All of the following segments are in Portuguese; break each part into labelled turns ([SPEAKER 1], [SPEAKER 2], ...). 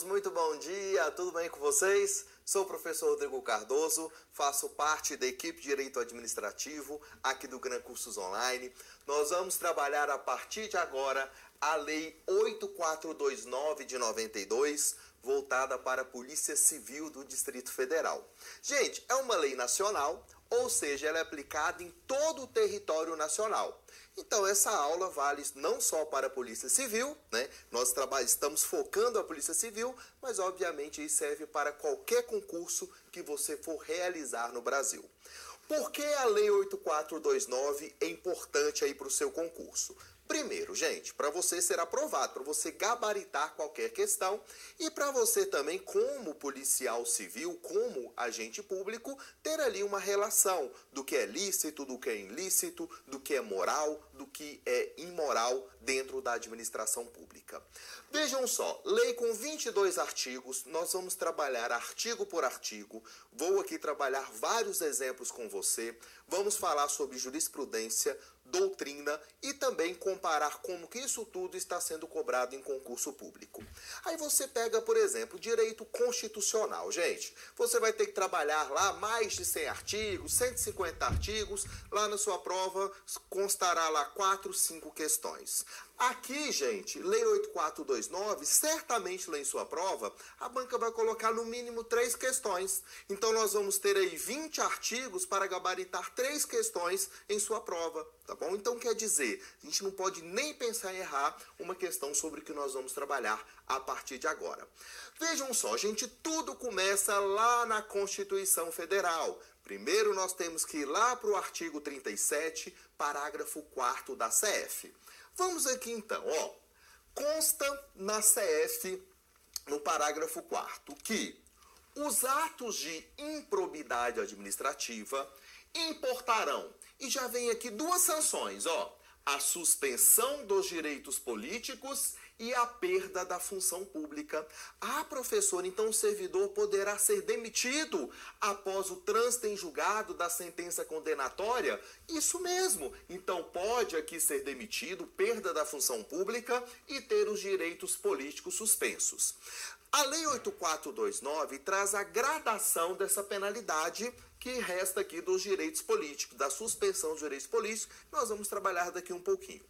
[SPEAKER 1] alunos, muito bom dia, tudo bem com vocês? Sou o professor Rodrigo Cardoso, faço parte da equipe de Direito Administrativo aqui do Gran Cursos Online. Nós vamos trabalhar a partir de agora a Lei 8429 de 92, voltada para a Polícia Civil do Distrito Federal. Gente, é uma lei nacional, ou seja, ela é aplicada em todo o território nacional. Então, essa aula vale não só para a Polícia Civil, né? Nós estamos focando a Polícia Civil, mas obviamente isso serve para qualquer concurso que você for realizar no Brasil. Por que a Lei 8429 é importante aí para o seu concurso? Primeiro, gente, para você ser aprovado, para você gabaritar qualquer questão e para você também, como policial civil, como agente público, ter ali uma relação do que é lícito, do que é ilícito, do que é moral, do que é imoral dentro da administração pública. Vejam só, lei com 22 artigos, nós vamos trabalhar artigo por artigo, vou aqui trabalhar vários exemplos com você, vamos falar sobre jurisprudência, doutrina e também comparar como que isso tudo está sendo cobrado em concurso público. Aí você pega, por exemplo, direito constitucional. Gente, você vai ter que trabalhar lá mais de 100 artigos, 150 artigos, lá na sua prova constará lá 4, 5 questões. Aqui, gente, Lei 8429, certamente lá em sua prova, a banca vai colocar no mínimo 3 questões. Então, nós vamos ter aí 20 artigos para gabaritar 3 questões em sua prova, tá bom? Então, quer dizer, a gente não pode nem pensar em errar uma questão sobre o que nós vamos trabalhar a partir de agora. Vejam só, gente, tudo começa lá na Constituição Federal. Primeiro, nós temos que ir lá para o artigo 37, parágrafo 4º da CF. Vamos aqui então, ó. Consta na CF, no parágrafo 4º, que os atos de improbidade administrativa importarão, e já vem aqui 2 sanções, ó, a suspensão dos direitos políticos e a perda da função pública. Ah, professor, então o servidor poderá ser demitido após o trânsito em julgado da sentença condenatória? Isso mesmo. Então pode aqui ser demitido, perda da função pública e ter os direitos políticos suspensos. A Lei 8429 traz a gradação dessa penalidade que resta aqui dos direitos políticos, da suspensão dos direitos políticos. Nós vamos trabalhar daqui um pouquinho.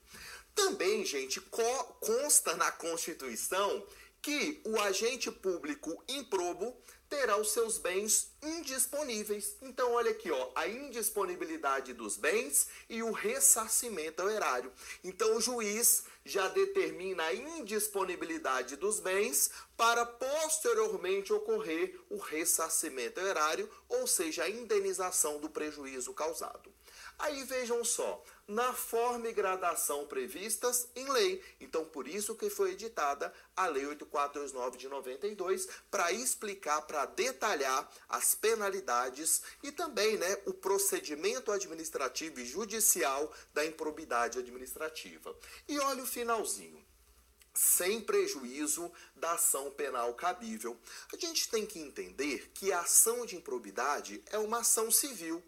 [SPEAKER 1] Também, gente, consta na Constituição que o agente público improbo terá os seus bens indisponíveis. Então, olha aqui, ó, a indisponibilidade dos bens e o ressarcimento ao erário. Então, o juiz já determina a indisponibilidade dos bens para posteriormente ocorrer o ressarcimento ao erário, ou seja, a indenização do prejuízo causado. Aí vejam só, na forma e gradação previstas em lei. Então, por isso que foi editada a Lei 8429 de 92, para explicar, para detalhar as penalidades e também, né, o procedimento administrativo e judicial da improbidade administrativa. E olha o finalzinho. Sem prejuízo da ação penal cabível. A gente tem que entender que a ação de improbidade é uma ação civil.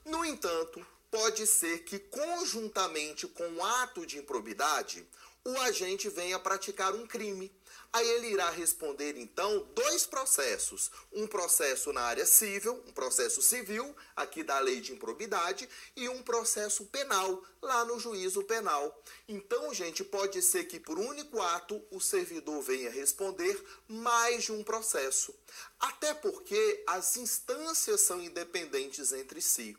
[SPEAKER 1] No entanto, pode ser que conjuntamente com o ato de improbidade, o agente venha praticar um crime. Aí ele irá responder, então, 2 processos. Um processo na área civil, um processo civil, aqui da lei de improbidade, e um processo penal, lá no juízo penal. Então, gente, pode ser que por único ato o servidor venha responder mais de um processo. Até porque as instâncias são independentes entre si.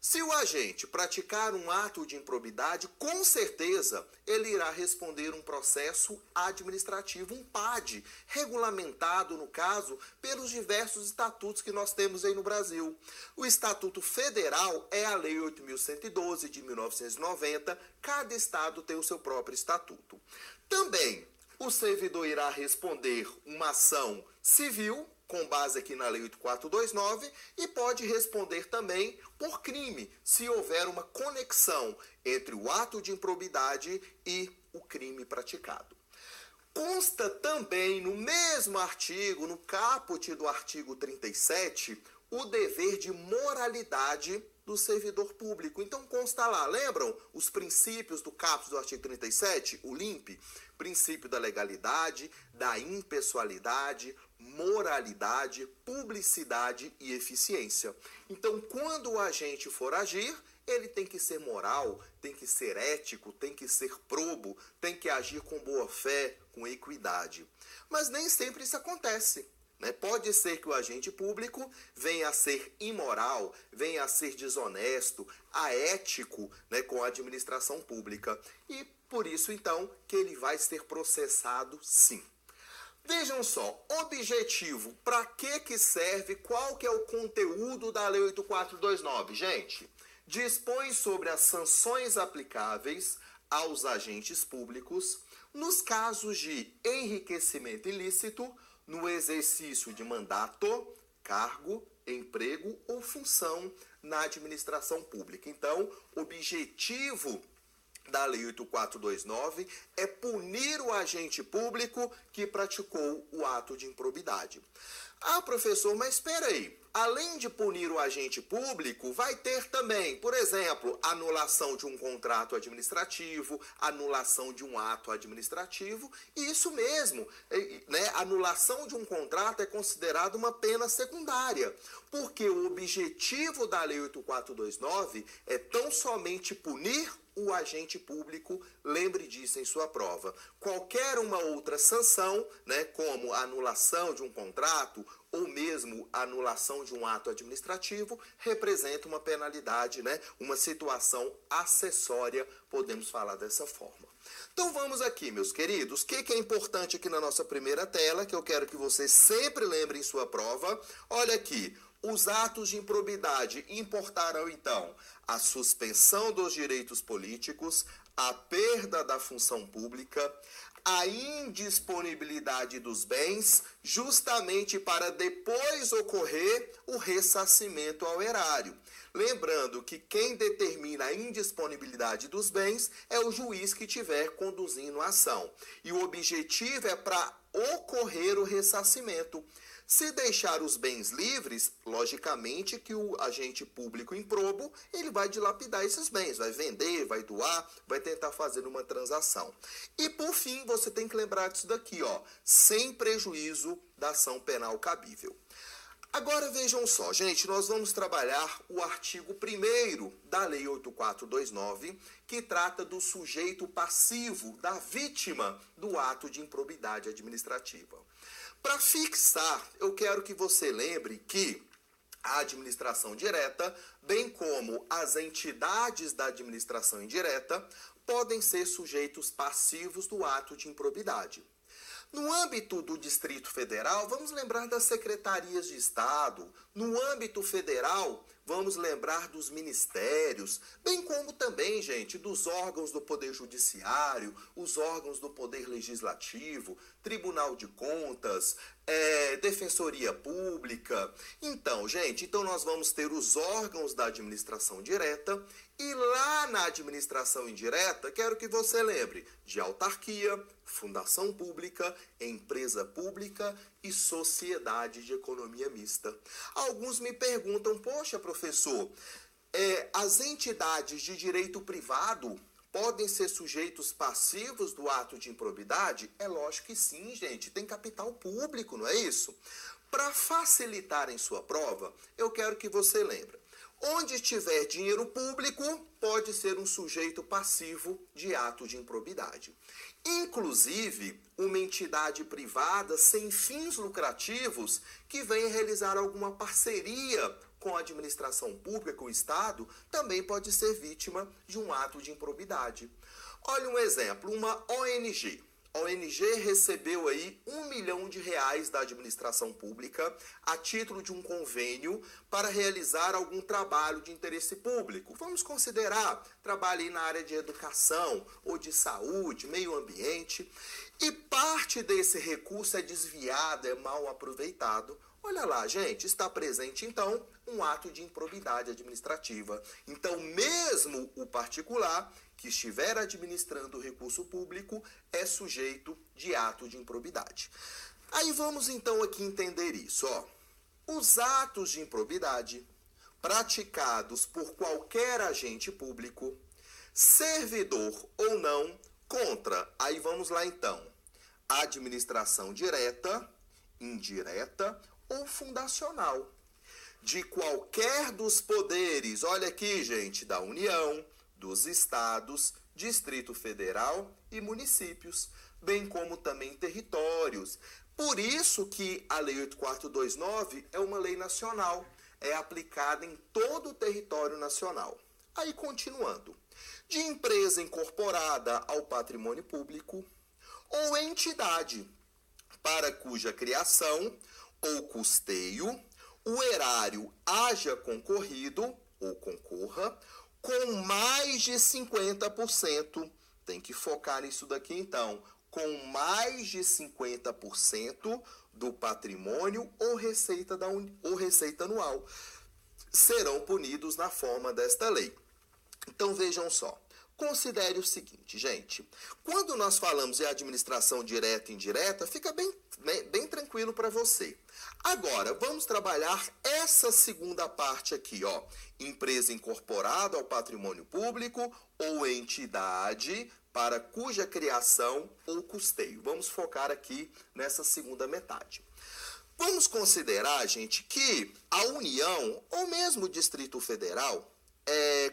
[SPEAKER 1] Se o agente praticar um ato de improbidade, com certeza ele irá responder um processo administrativo, um PAD, regulamentado, no caso, pelos diversos estatutos que nós temos aí no Brasil. O Estatuto Federal é a Lei 8.112 de 1990, cada estado tem o seu próprio estatuto. Também, o servidor irá responder uma ação civil, com base aqui na Lei 8429, e pode responder também por crime, se houver uma conexão entre o ato de improbidade e o crime praticado. Consta também no mesmo artigo, no caput do artigo 37, o dever de moralidade do servidor público. Então consta lá, lembram os princípios do caput do artigo 37, o LIMP? Princípio da legalidade, da impessoalidade, moralidade, publicidade e eficiência. Então, quando o agente for agir, ele tem que ser moral, tem que ser ético, tem que ser probo, tem que agir com boa fé, com equidade. Mas nem sempre isso acontece. Pode ser que o agente público venha a ser imoral, venha a ser desonesto, aético, com a administração pública. E por isso, então, que ele vai ser processado sim. Vejam só, objetivo, para que serve, qual que é o conteúdo da Lei 8429, gente? Dispõe sobre as sanções aplicáveis aos agentes públicos nos casos de enriquecimento ilícito, no exercício de mandato, cargo, emprego ou função na administração pública. Então, o objetivo da Lei 8429 é punir o agente público que praticou o ato de improbidade. Ah, professor, mas espera aí. Além de punir o agente público, vai ter também, por exemplo, anulação de um contrato administrativo, anulação de um ato administrativo. E isso mesmo, anulação de um contrato é considerado uma pena secundária, porque o objetivo da Lei 8429 é tão somente punir o agente público, lembre disso em sua prova. Qualquer uma outra sanção, como a anulação de um contrato ou mesmo a anulação de um ato administrativo, representa uma penalidade, uma situação acessória, podemos falar dessa forma. Então vamos aqui, meus queridos, o que é importante aqui na nossa primeira tela, que eu quero que vocês sempre lembrem em sua prova. Olha aqui. Os atos de improbidade importarão, então, a suspensão dos direitos políticos, a perda da função pública, a indisponibilidade dos bens, justamente para depois ocorrer o ressarcimento ao erário. Lembrando que quem determina a indisponibilidade dos bens é o juiz que estiver conduzindo a ação. E o objetivo é para ocorrer o ressarcimento. Se deixar os bens livres, logicamente que o agente público improbo, ele vai dilapidar esses bens, vai vender, vai doar, vai tentar fazer uma transação. E por fim, você tem que lembrar disso daqui, sem prejuízo da ação penal cabível. Agora vejam só, gente, nós vamos trabalhar o artigo 1º da Lei 8429, que trata do sujeito passivo, da vítima do ato de improbidade administrativa. Para fixar, eu quero que você lembre que a administração direta, bem como as entidades da administração indireta, podem ser sujeitos passivos do ato de improbidade. No âmbito do Distrito Federal, vamos lembrar das secretarias de Estado. No âmbito federal, vamos lembrar dos ministérios, bem como também, gente, dos órgãos do Poder Judiciário, os órgãos do Poder Legislativo, Tribunal de Contas, Defensoria Pública. Então, gente, nós vamos ter os órgãos da administração direta e lá na administração indireta, quero que você lembre de autarquia, fundação pública, empresa pública e sociedade de economia mista. Alguns me perguntam, poxa, professor, as entidades de direito privado podem ser sujeitos passivos do ato de improbidade? É lógico que sim, gente. Tem capital público, não é isso? Para facilitar em sua prova, eu quero que você lembre. Onde tiver dinheiro público, pode ser um sujeito passivo de ato de improbidade. Inclusive, uma entidade privada sem fins lucrativos que venha realizar alguma parceria com a administração pública, com o Estado, também pode ser vítima de um ato de improbidade. Olha um exemplo, uma ONG. A ONG recebeu aí R$1 milhão da administração pública a título de um convênio para realizar algum trabalho de interesse público. Vamos considerar trabalho aí na área de educação ou de saúde, meio ambiente. E parte desse recurso é desviado, é mal aproveitado. Olha lá, gente, está presente, então, um ato de improbidade administrativa. Então, mesmo o particular que estiver administrando o recurso público é sujeito de ato de improbidade. Aí vamos, então, aqui entender isso. Os atos de improbidade praticados por qualquer agente público, servidor ou não, contra, aí vamos lá então, administração direta, indireta ou fundacional, de qualquer dos poderes, olha aqui, gente, da União, dos estados, Distrito Federal e municípios, bem como também territórios. Por isso que a Lei 8429 é uma lei nacional, é aplicada em todo o território nacional. Aí, continuando, de empresa incorporada ao patrimônio público ou entidade para cuja criação ou custeio o erário haja concorrido ou concorra com mais de 50%, tem que focar nisso daqui então, com mais de 50% do patrimônio ou receita anual, serão punidos na forma desta lei. Então vejam só, considere o seguinte, gente, quando nós falamos de administração direta e indireta, fica bem tranquilo para você. Agora, vamos trabalhar essa segunda parte aqui, ó, empresa incorporada ao patrimônio público ou entidade para cuja criação ou custeio. Vamos focar aqui nessa segunda metade. Vamos considerar, gente, que a União ou mesmo o Distrito Federal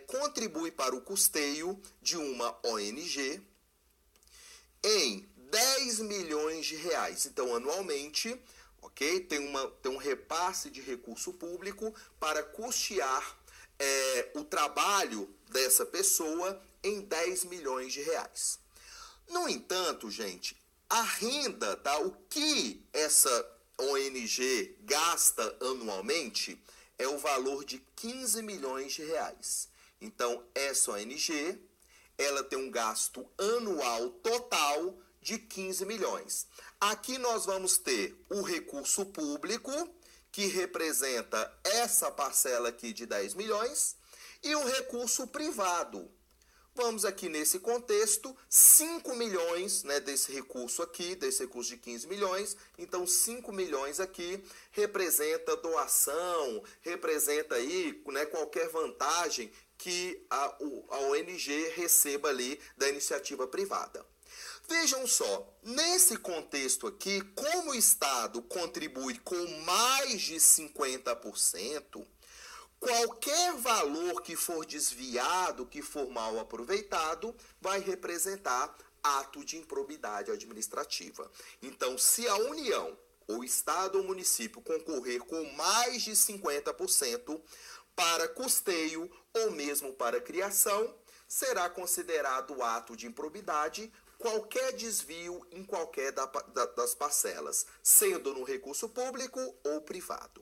[SPEAKER 1] contribui para o custeio de uma ONG em 10 milhões de reais. Então, anualmente, ok? Tem um repasse de recurso público para custear o trabalho dessa pessoa em 10 milhões de reais. No entanto, gente, a renda, tá? O que essa ONG gasta anualmente é o valor de 15 milhões de reais. Então, essa ONG, ela tem um gasto anual total de 15 milhões. Aqui nós vamos ter o recurso público, que representa essa parcela aqui de 10 milhões, e o recurso privado. Vamos aqui nesse contexto, 5 milhões, né, desse recurso aqui, desse recurso de 15 milhões, então 5 milhões aqui representa doação, representa aí, né, qualquer vantagem que a ONG receba ali da iniciativa privada. Vejam só, nesse contexto aqui, como o Estado contribui com mais de 50%, qualquer valor que for desviado, que for mal aproveitado, vai representar ato de improbidade administrativa. Então, se a União, ou Estado ou município concorrer com mais de 50% para custeio ou mesmo para criação, será considerado ato de improbidade qualquer desvio em qualquer das parcelas, sendo no recurso público ou privado.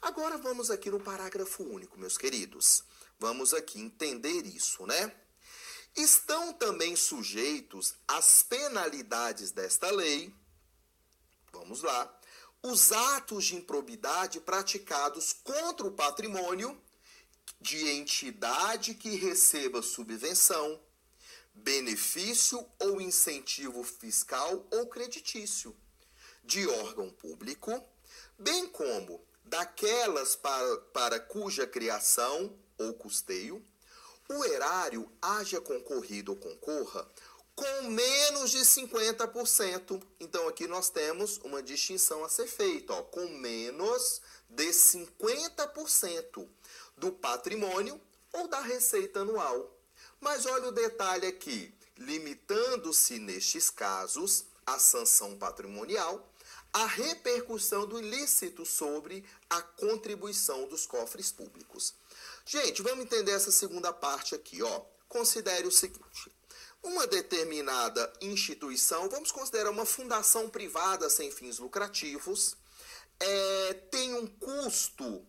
[SPEAKER 1] Agora vamos aqui no parágrafo único, meus queridos. Vamos aqui entender isso, né? Estão também sujeitos às penalidades desta lei, vamos lá, os atos de improbidade praticados contra o patrimônio de entidade que receba subvenção, benefício ou incentivo fiscal ou creditício de órgão público, bem como daquelas para cuja criação ou custeio o erário haja concorrido ou concorra com menos de 50%. Então, aqui nós temos uma distinção a ser feita, ó, com menos de 50% do patrimônio ou da receita anual. Mas olha o detalhe aqui, limitando-se nestes casos a sanção patrimonial, a repercussão do ilícito sobre a contribuição dos cofres públicos. Gente, vamos entender essa segunda parte aqui, ó. Considere o seguinte, uma determinada instituição, vamos considerar uma fundação privada sem fins lucrativos, tem um custo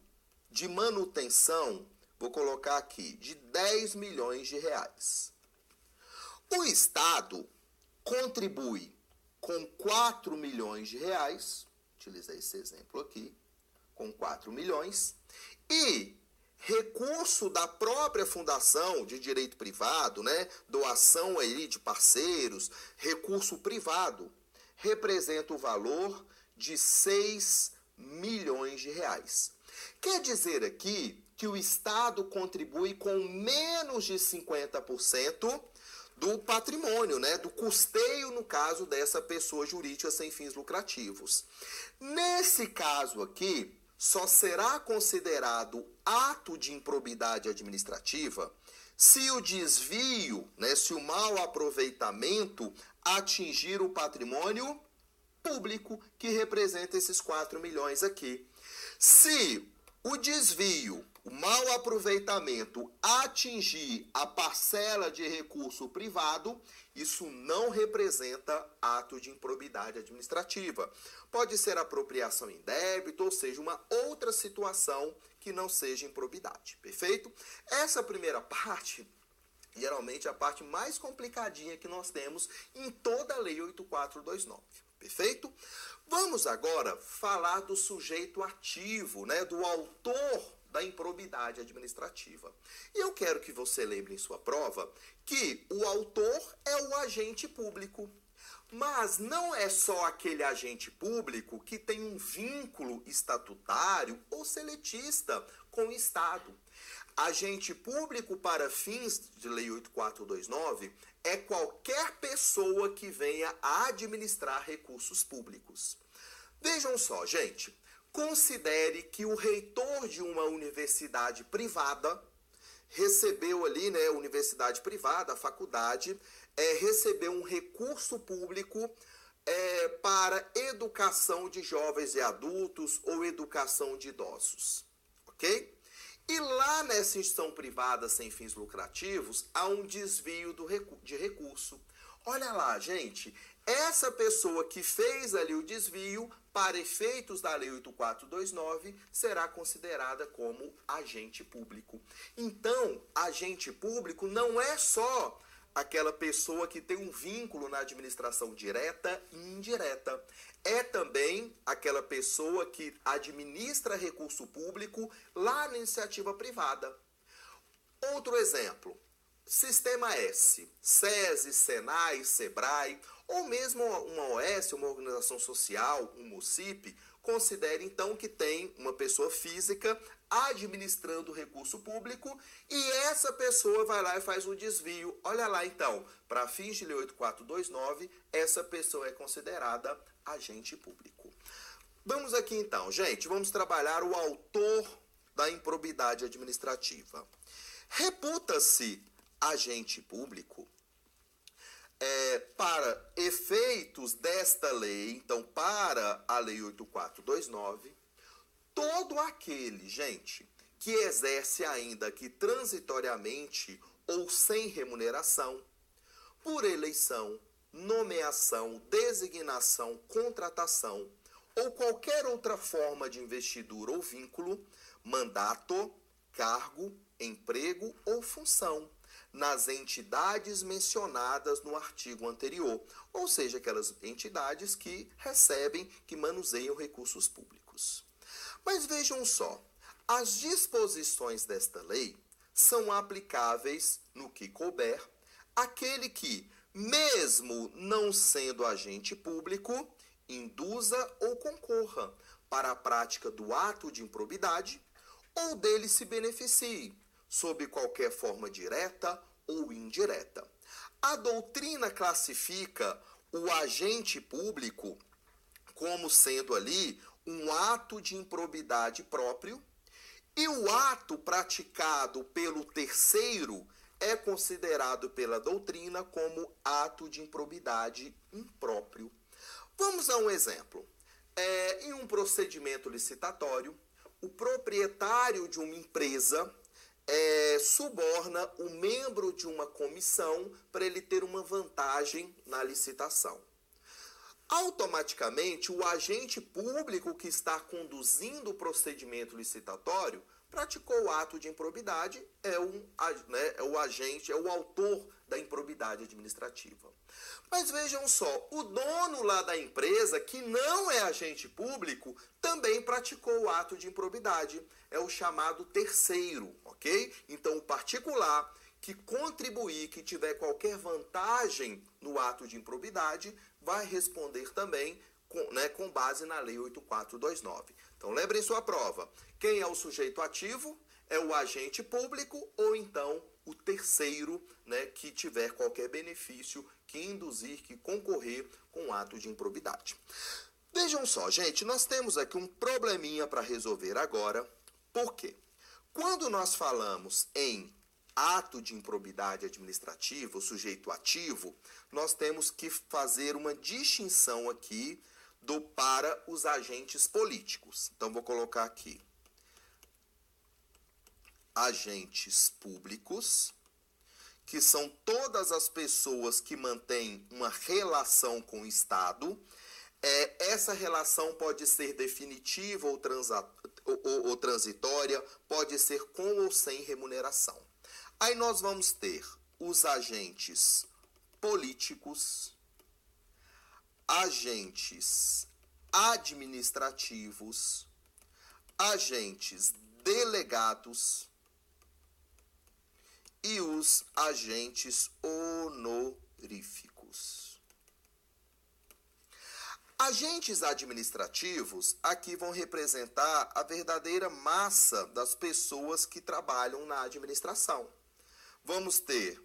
[SPEAKER 1] de manutenção, vou colocar aqui, de 10 milhões de reais. O Estado contribui com 4 milhões de reais, utilizei esse exemplo aqui, com 4 milhões, e recurso da própria fundação de direito privado, né, doação aí de parceiros, recurso privado, representa o valor de 6 milhões de reais. Quer dizer aqui que o Estado contribui com menos de 50% do patrimônio, né, do custeio, no caso dessa pessoa jurídica sem fins lucrativos. Nesse caso aqui, só será considerado ato de improbidade administrativa se o desvio, né, se o mau aproveitamento atingir o patrimônio público, que representa esses 4 milhões aqui. Se o desvio, o mau aproveitamento atingir a parcela de recurso privado, isso não representa ato de improbidade administrativa. Pode ser apropriação em débito, ou seja, uma outra situação que não seja improbidade, perfeito? Essa primeira parte, geralmente, é a parte mais complicadinha que nós temos em toda a Lei 8429. Perfeito? Vamos agora falar do sujeito ativo, né, do autor da improbidade administrativa. E eu quero que você lembre em sua prova que o autor é o agente público. Mas não é só aquele agente público que tem um vínculo estatutário ou seletista com o Estado. Agente público para fins de Lei 8429 é qualquer pessoa que venha a administrar recursos públicos. Vejam só, gente, considere que o reitor de uma universidade privada recebeu ali, né, universidade privada, a faculdade, recebeu um recurso público para educação de jovens e adultos ou educação de idosos, ok? E lá nessa instituição privada sem fins lucrativos, há um desvio de recurso. Olha lá, gente, essa pessoa que fez ali o desvio, para efeitos da Lei 8429, será considerada como agente público. Então, agente público não é só aquela pessoa que tem um vínculo na administração direta e indireta. É também aquela pessoa que administra recurso público lá na iniciativa privada. Outro exemplo, Sistema S, SESI, SENAI, SEBRAE, ou mesmo uma OS, uma organização social, um MUCIP, considere então que tem uma pessoa física administrando o recurso público e essa pessoa vai lá e faz um desvio. Olha lá então, para fins de Lei 8429, essa pessoa é considerada agente público. Vamos aqui então, gente, vamos trabalhar o autor da improbidade administrativa. Reputa-se agente público para efeitos desta lei, então para a Lei 8429, todo aquele, gente, que exerce ainda que transitoriamente ou sem remuneração, por eleição, nomeação, designação, contratação ou qualquer outra forma de investidura ou vínculo, mandato, cargo, emprego ou função, nas entidades mencionadas no artigo anterior, ou seja, aquelas entidades que recebem, que manuseiam recursos públicos. Mas vejam só, as disposições desta lei são aplicáveis no que couber àquele que, mesmo não sendo agente público, induza ou concorra para a prática do ato de improbidade ou dele se beneficie, sob qualquer forma direta ou indireta. A doutrina classifica o agente público como sendo ali um ato de improbidade próprio e o ato praticado pelo terceiro é considerado pela doutrina como ato de improbidade impróprio. Vamos a um exemplo. Em um procedimento licitatório, o proprietário de uma empresa suborna o membro de uma comissão para ele ter uma vantagem na licitação. Automaticamente, o agente público que está conduzindo o procedimento licitatório praticou o ato de improbidade, é o agente, é o autor da improbidade administrativa. Mas vejam só, o dono lá da empresa, que não é agente público, também praticou o ato de improbidade. É o chamado terceiro, ok? Então, o particular que contribuir, que tiver qualquer vantagem no ato de improbidade, vai responder também com base na Lei 8429. Então, lembrem sua prova. Quem é o sujeito ativo? É o agente público ou então o terceiro, né, que tiver qualquer benefício, que induzir, que concorrer com o ato de improbidade. Vejam só, gente, nós temos aqui um probleminha para resolver agora. Por quê? Quando nós falamos em ato de improbidade administrativa, o sujeito ativo, nós temos que fazer uma distinção aqui para os agentes políticos. Então, vou colocar aqui agentes públicos, que são todas as pessoas que mantêm uma relação com o Estado. Essa relação pode ser definitiva ou transitória, pode ser com ou sem remuneração. Aí nós vamos ter os agentes políticos, agentes administrativos, agentes delegados e os agentes honoríficos. Agentes administrativos aqui vão representar a verdadeira massa das pessoas que trabalham na administração. Vamos ter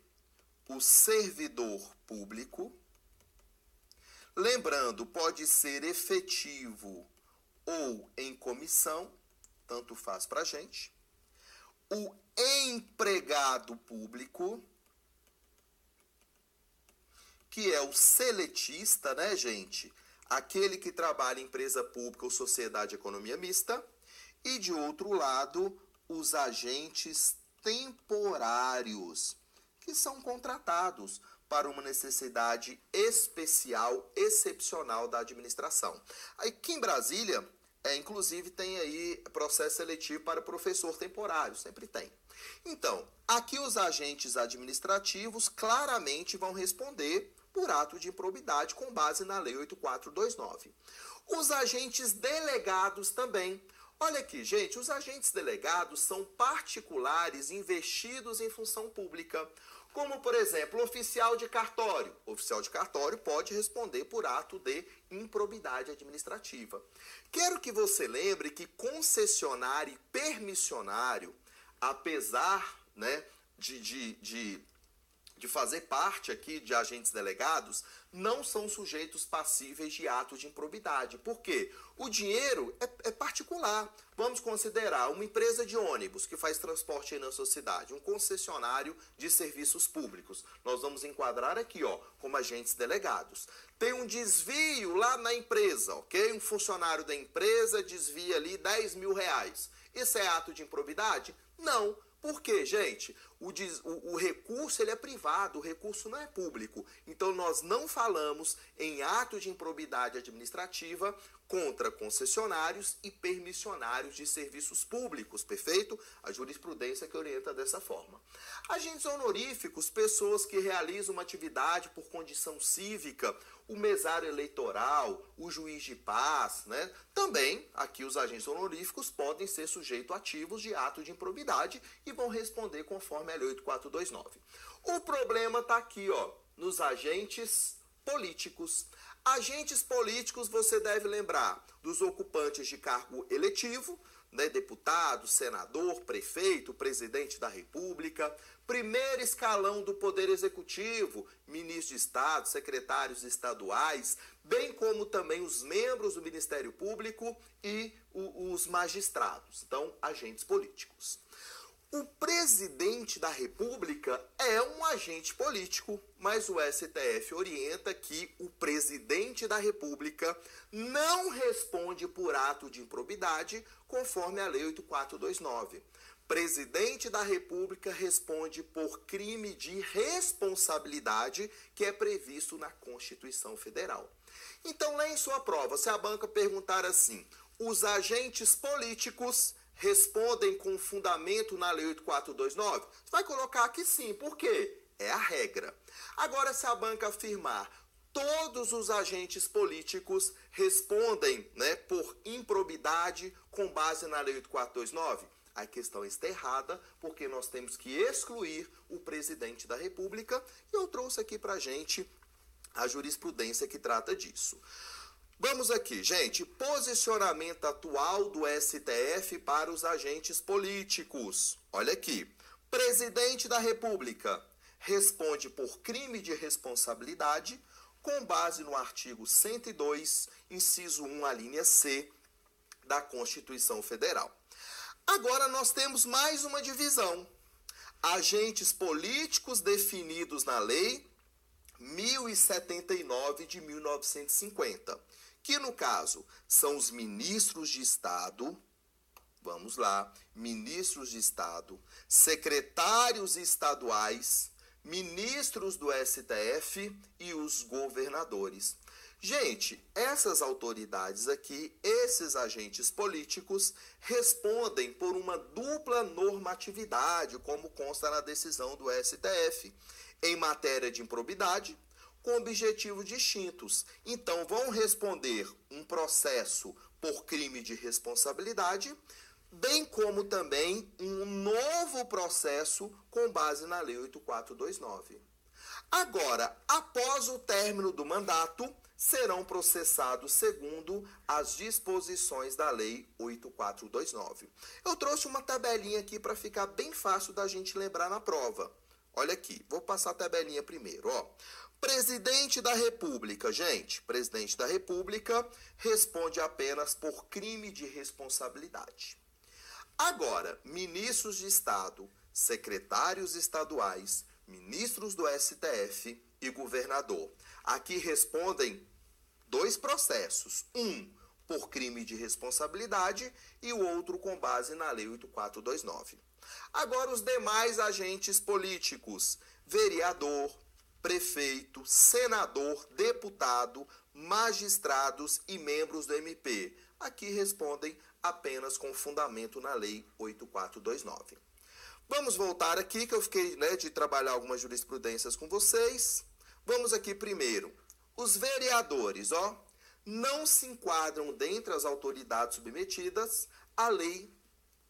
[SPEAKER 1] o servidor público. Lembrando, pode ser efetivo ou em comissão, tanto faz para a gente. O empregado público, que é o seletista, né, gente? Aquele que trabalha em empresa pública ou sociedade de economia mista. E, de outro lado, os agentes temporários, que são contratados para uma necessidade especial, excepcional da administração. Aqui em Brasília, inclusive, tem aí processo seletivo para professor temporário, sempre tem. Então, aqui os agentes administrativos claramente vão responder por ato de improbidade com base na Lei 8429. Os agentes delegados também. Olha aqui, gente, os agentes delegados são particulares investidos em função pública. Como, por exemplo, oficial de cartório. O oficial de cartório pode responder por ato de improbidade administrativa. Quero que você lembre que concessionário e permissionário, apesar, né, de fazer parte aqui de agentes delegados, não são sujeitos passíveis de ato de improbidade. Por quê? O dinheiro é particular. Vamos considerar uma empresa de ônibus que faz transporte aí na sua cidade, um concessionário de serviços públicos. Nós vamos enquadrar aqui, ó, como agentes delegados. Tem um desvio lá na empresa, ok? Um funcionário da empresa desvia ali R$10.000. Isso é ato de improbidade? Não. Por quê, gente? O recurso ele é privado, o recurso não é público. Então, nós não falamos em ato de improbidade administrativa contra concessionários e permissionários de serviços públicos, perfeito? A jurisprudência que orienta dessa forma. Agentes honoríficos, pessoas que realizam uma atividade por condição cívica, o mesário eleitoral, o juiz de paz, né? Também, aqui os agentes honoríficos podem ser sujeitos ativos de ato de improbidade e vão responder conforme a Lei 8429. O problema está aqui, ó, nos agentes políticos. Agentes políticos, você deve lembrar dos ocupantes de cargo eletivo, né, deputado, senador, prefeito, presidente da República, primeiro escalão do Poder Executivo, ministros de Estado, secretários estaduais, bem como também os membros do Ministério Público e os magistrados, então, agentes políticos. O presidente da República é um agente político, mas o STF orienta que o presidente da República não responde por ato de improbidade, conforme a Lei 8429. Presidente da República responde por crime de responsabilidade, que é previsto na Constituição Federal. Então, lá em sua prova, se a banca perguntar assim, os agentes políticos respondem com fundamento na Lei 8429? Você vai colocar que sim, por quê? É a regra. Agora, se a banca afirmar todos os agentes políticos respondem, né, por improbidade com base na Lei 8429, a questão está errada, porque nós temos que excluir o presidente da República, e eu trouxe aqui para a gente a jurisprudência que trata disso. Vamos aqui, gente. Posicionamento atual do STF para os agentes políticos. Olha aqui. Presidente da República responde por crime de responsabilidade com base no artigo 102, inciso 1, a linha C da Constituição Federal. Agora nós temos mais uma divisão. Agentes políticos definidos na Lei 1079 de 1950, que no caso são os ministros de Estado, vamos lá, ministros de Estado, secretários estaduais, ministros do STF e os governadores. Gente, essas autoridades aqui, esses agentes políticos, respondem por uma dupla normatividade, como consta na decisão do STF, em matéria de improbidade, com objetivos distintos. Então, vão responder um processo por crime de responsabilidade, bem como também um novo processo com base na Lei 8429. Agora, após o término do mandato, serão processados segundo as disposições da Lei 8429. Eu trouxe uma tabelinha aqui para ficar bem fácil da gente lembrar na prova. Olha aqui, vou passar a tabelinha primeiro, ó. Presidente da República, gente, presidente da República responde apenas por crime de responsabilidade. Agora, ministros de Estado, secretários estaduais, ministros do STF e governador. Aqui respondem dois processos. Um por crime de responsabilidade e o outro com base na Lei 8429. Agora, os demais agentes políticos, vereador, prefeito, senador, deputado, magistrados e membros do MP. Aqui respondem apenas com fundamento na Lei 8429. Vamos voltar aqui, que eu fiquei de trabalhar algumas jurisprudências com vocês. Vamos aqui primeiro. Os vereadores, ó, não se enquadram dentre as autoridades submetidas à Lei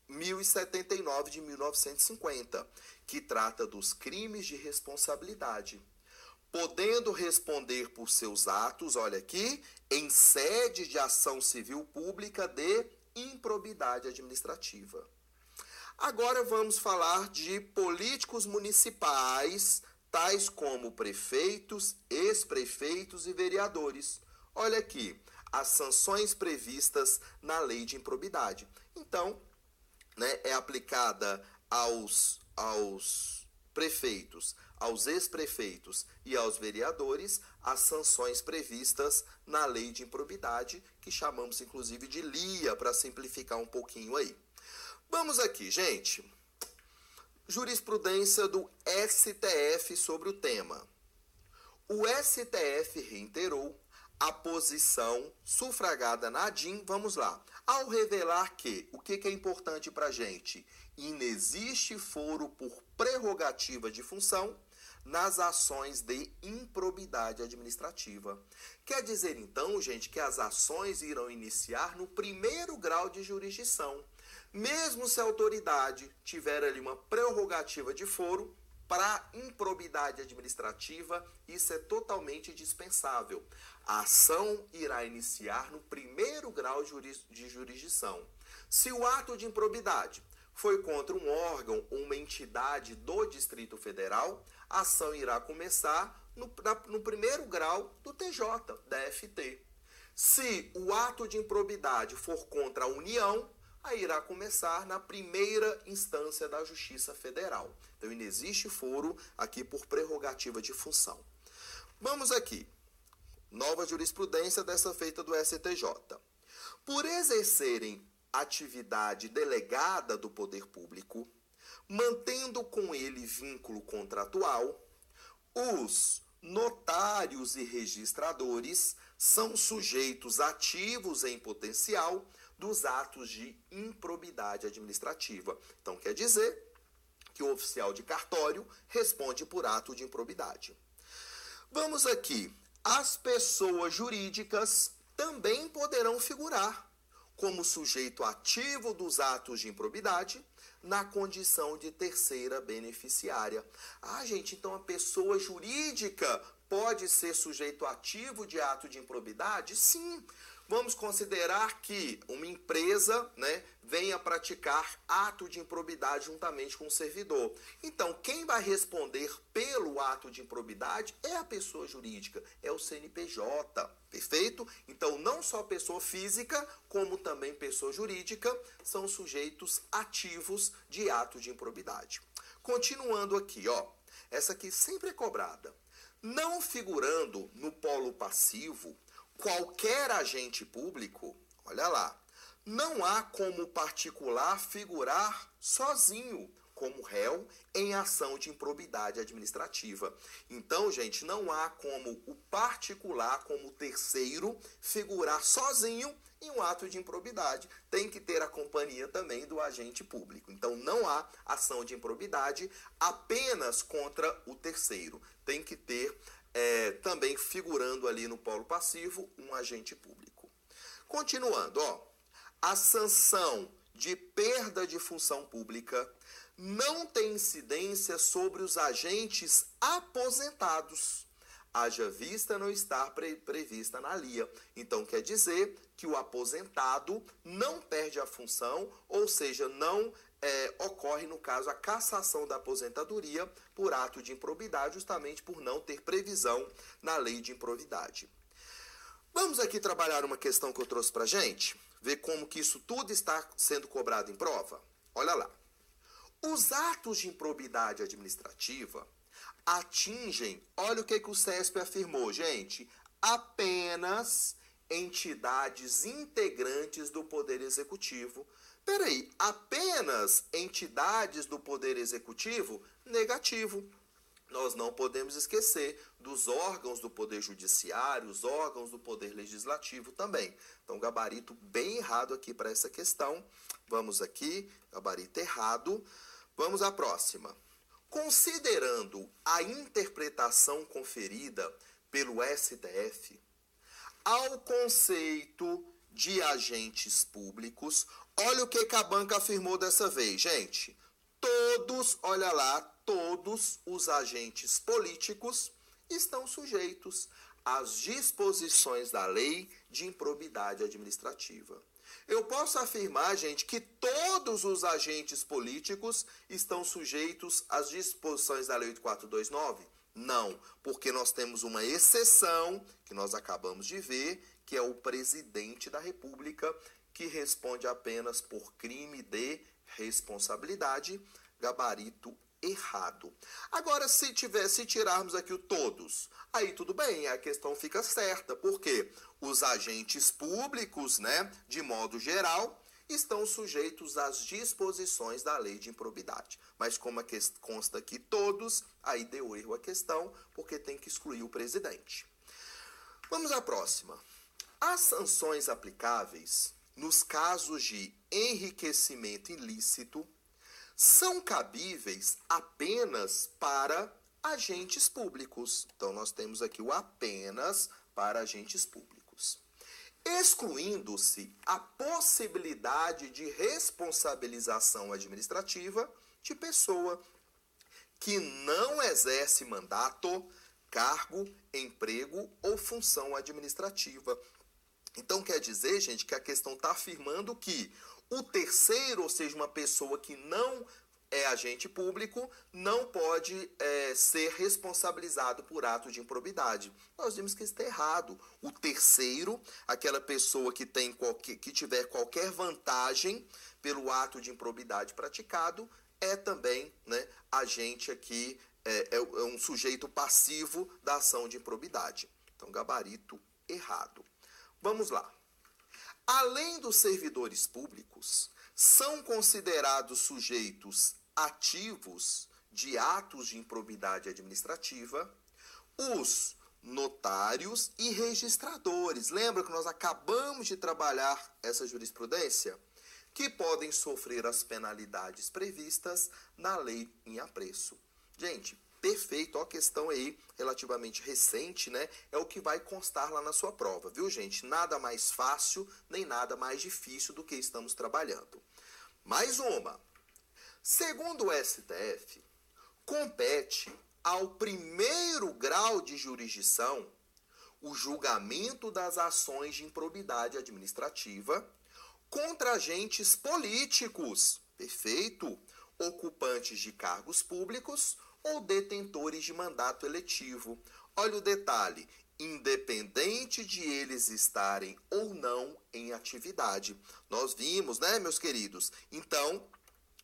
[SPEAKER 1] 1079 de 1950, que trata dos crimes de responsabilidade, podendo responder por seus atos, olha aqui, em sede de ação civil pública de improbidade administrativa. Agora vamos falar de políticos municipais, tais como prefeitos, ex-prefeitos e vereadores. Olha aqui, as sanções previstas na Lei de Improbidade. Então, é aplicada aos prefeitos, aos ex-prefeitos e aos vereadores as sanções previstas na Lei de Improbidade, que chamamos inclusive de LIA, para simplificar um pouquinho aí. Vamos aqui, gente. Jurisprudência do STF sobre o tema. O STF reiterou a posição sufragada na ADIM, vamos lá, ao revelar que, o que é importante para a gente? Inexiste foro por prerrogativa de função nas ações de improbidade administrativa. Quer dizer, então, gente, que as ações irão iniciar no primeiro grau de jurisdição, mesmo se a autoridade tiver ali uma prerrogativa de foro. Para improbidade administrativa, isso é totalmente dispensável. A ação irá iniciar no primeiro grau de jurisdição. Se o ato de improbidade foi contra um órgão ou uma entidade do Distrito Federal, a ação irá começar no primeiro grau do TJ, da FT. Se o ato de improbidade for contra a União, aí irá começar na primeira instância da Justiça Federal. Então, inexiste foro aqui por prerrogativa de função. Vamos aqui. Nova jurisprudência, dessa feita do STJ. Por exercerem atividade delegada do poder público, mantendo com ele vínculo contratual, os notários e registradores são sujeitos ativos em potencial dos atos de improbidade administrativa. Então, quer dizer que o oficial de cartório responde por ato de improbidade. Vamos aqui. As pessoas jurídicas também poderão figurar como sujeito ativo dos atos de improbidade na condição de terceira beneficiária. Ah, gente, então a pessoa jurídica pode ser sujeito ativo de ato de improbidade? Sim. Vamos considerar que uma empresa, né, venha praticar ato de improbidade juntamente com o servidor. Então, quem vai responder pelo ato de improbidade é a pessoa jurídica, é o CNPJ, perfeito? Então, não só pessoa física, como também pessoa jurídica, são sujeitos ativos de ato de improbidade. Continuando aqui, ó, essa aqui sempre é cobrada. Não figurando no polo passivo, qualquer agente público, olha lá, não há como particular figurar sozinho como réu em ação de improbidade administrativa. Então, gente, não há como o particular, como terceiro, figurar sozinho em um ato de improbidade. Tem que ter a companhia também do agente público. Então, não há ação de improbidade apenas contra o terceiro. Tem que ter também figurando ali no polo passivo um agente público. Continuando, ó, a sanção de perda de função pública não tem incidência sobre os agentes aposentados, haja vista não estar prevista na LIA. Então, quer dizer que o aposentado não perde a função, ou seja, não ocorre, no caso, a cassação da aposentadoria por ato de improbidade, justamente por não ter previsão na lei de improbidade. Vamos aqui trabalhar uma questão que eu trouxe para a gente, ver como que isso tudo está sendo cobrado em prova. Olha lá. Os atos de improbidade administrativa atingem, olha o que o CESP afirmou, gente, apenas entidades integrantes do Poder Executivo. Peraí, apenas entidades do Poder Executivo? Negativo. Nós não podemos esquecer dos órgãos do Poder Judiciário, os órgãos do Poder Legislativo também. Então, gabarito bem errado aqui para essa questão. Vamos aqui, gabarito errado. Vamos à próxima. Considerando a interpretação conferida pelo STF ao conceito de agentes públicos, olha o que a banca afirmou dessa vez, gente. Todos, olha lá, todos os agentes políticos estão sujeitos às disposições da lei de improbidade administrativa. Eu posso afirmar, gente, que todos os agentes políticos estão sujeitos às disposições da lei 8429? Não, porque nós temos uma exceção, que nós acabamos de ver, que é o presidente da República, que responde apenas por crime de responsabilidade, gabarito errado. Agora, se tirarmos aqui o todos, aí tudo bem, a questão fica certa, porque os agentes públicos, né, de modo geral, estão sujeitos às disposições da lei de improbidade. Mas como consta aqui todos, aí deu erro a questão, porque tem que excluir o presidente. Vamos à próxima. As sanções aplicáveis nos casos de enriquecimento ilícito são cabíveis apenas para agentes públicos. Então, nós temos aqui o apenas para agentes públicos. Excluindo-se a possibilidade de responsabilização administrativa de pessoa que não exerce mandato, cargo, emprego ou função administrativa. Então, quer dizer, gente, que a questão está afirmando que o terceiro, ou seja, uma pessoa que não é agente público, não pode ser responsabilizado por ato de improbidade. Nós vimos que isso está errado. O terceiro, aquela pessoa que tiver qualquer vantagem pelo ato de improbidade praticado, é também, né, agente aqui, é um sujeito passivo da ação de improbidade. Então, gabarito errado. Vamos lá. Além dos servidores públicos, são considerados sujeitos ativos de atos de improbidade administrativa os notários e registradores. Lembra que nós acabamos de trabalhar essa jurisprudência? Que podem sofrer as penalidades previstas na lei em apreço. Gente, perfeito, ó, a questão aí relativamente recente, né? É o que vai constar lá na sua prova, viu, gente? Nada mais fácil, nem nada mais difícil do que estamos trabalhando. Mais uma. Segundo o STF, compete ao primeiro grau de jurisdição o julgamento das ações de improbidade administrativa contra agentes políticos, perfeito, ocupantes de cargos públicos ou detentores de mandato eletivo. Olha o detalhe, independente de eles estarem ou não em atividade. Nós vimos, né, meus queridos? Então,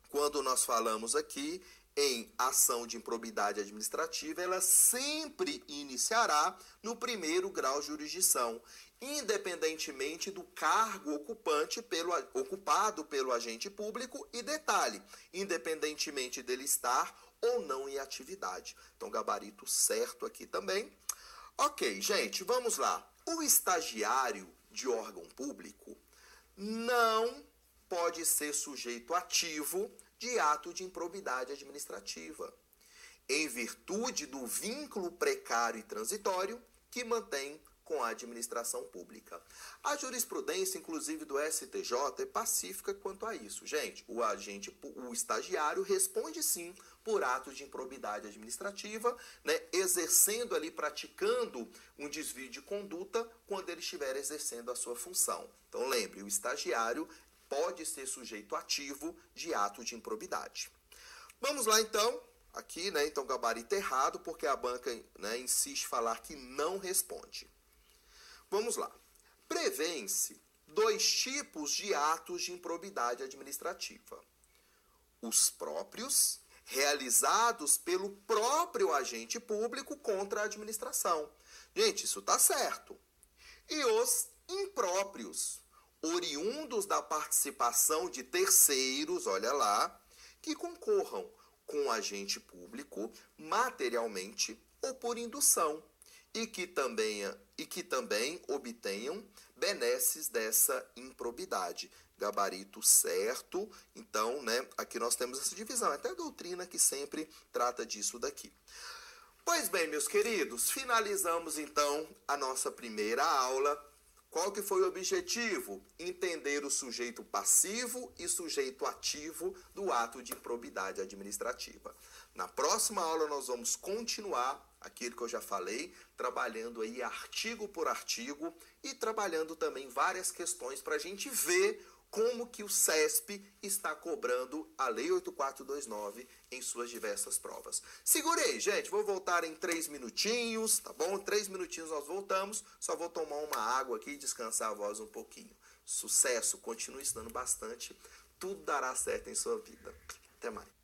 [SPEAKER 1] quando nós falamos aqui em ação de improbidade administrativa, ela sempre iniciará no primeiro grau de jurisdição, independentemente do cargo ocupado pelo agente público e, detalhe, independentemente dele estar ou não em atividade. Então, gabarito certo aqui também. Ok, gente, vamos lá. O estagiário de órgão público não pode ser sujeito ativo de ato de improbidade administrativa, em virtude do vínculo precário e transitório que mantém com a administração pública. A jurisprudência, inclusive do STJ, é pacífica quanto a isso. Gente, o estagiário responde sim por atos de improbidade administrativa, né, exercendo ali, praticando um desvio de conduta quando ele estiver exercendo a sua função. Então lembre, o estagiário pode ser sujeito ativo de ato de improbidade. Vamos lá então, aqui, né, então gabarito errado, porque a banca, né, insiste em falar que não responde. Vamos lá. Prevêem-se dois tipos de atos de improbidade administrativa. Os próprios, realizados pelo próprio agente público contra a administração. Gente, isso está certo. E os impróprios, oriundos da participação de terceiros, olha lá, que concorram com o agente público materialmente ou por indução e que também obtenham benesses dessa improbidade. Gabarito certo. Então, né, aqui nós temos essa divisão. Até a doutrina que sempre trata disso daqui. Pois bem, meus queridos, finalizamos então a nossa primeira aula. Qual que foi o objetivo? Entender o sujeito passivo e sujeito ativo do ato de improbidade administrativa. Na próxima aula nós vamos continuar aquilo que eu já falei, trabalhando aí artigo por artigo e trabalhando também várias questões para a gente ver como que o CESP está cobrando a Lei 8429 em suas diversas provas. Segurei, gente, vou voltar em 3 minutinhos, tá bom? 3 minutinhos nós voltamos, só vou tomar uma água aqui e descansar a voz um pouquinho. Sucesso, continue estudando bastante, tudo dará certo em sua vida. Até mais.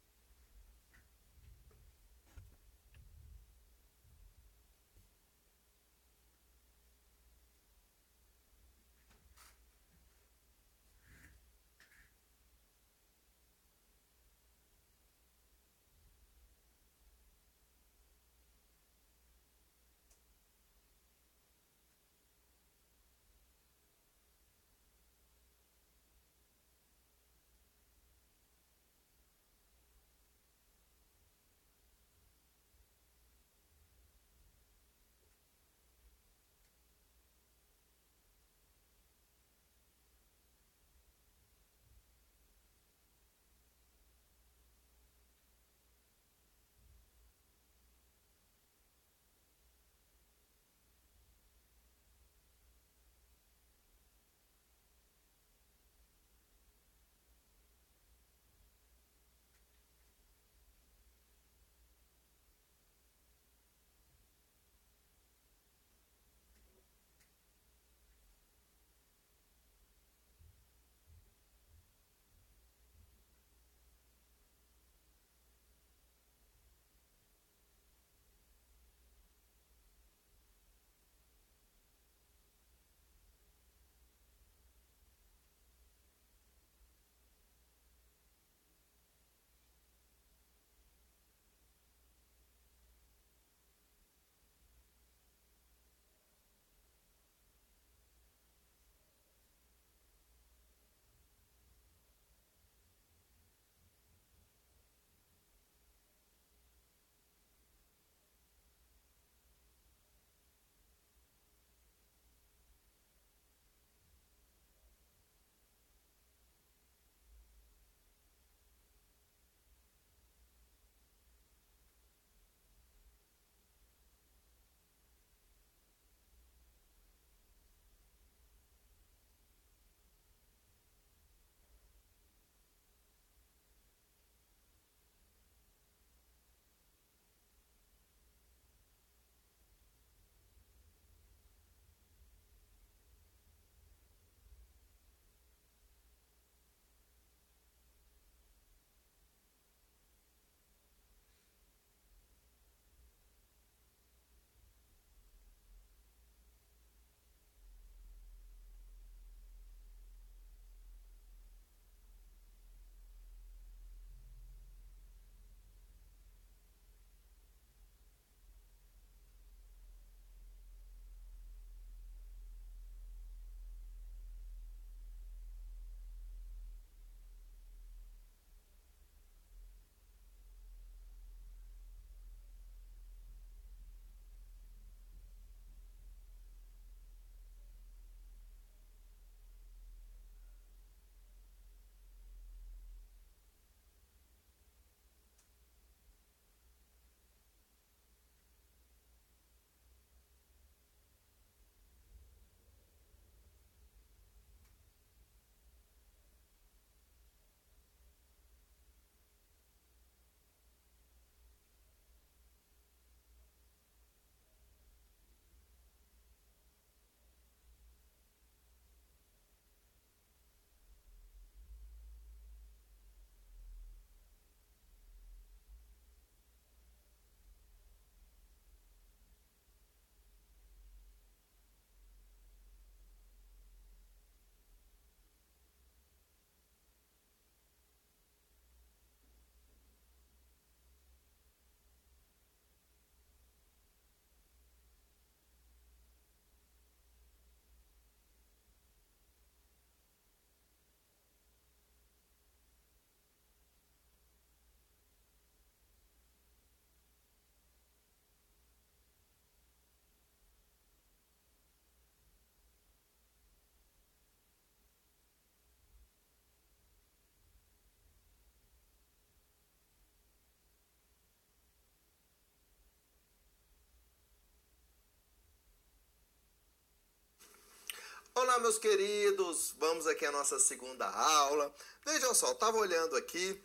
[SPEAKER 1] Olá, meus queridos, vamos aqui à nossa segunda aula. Vejam só, eu estava olhando aqui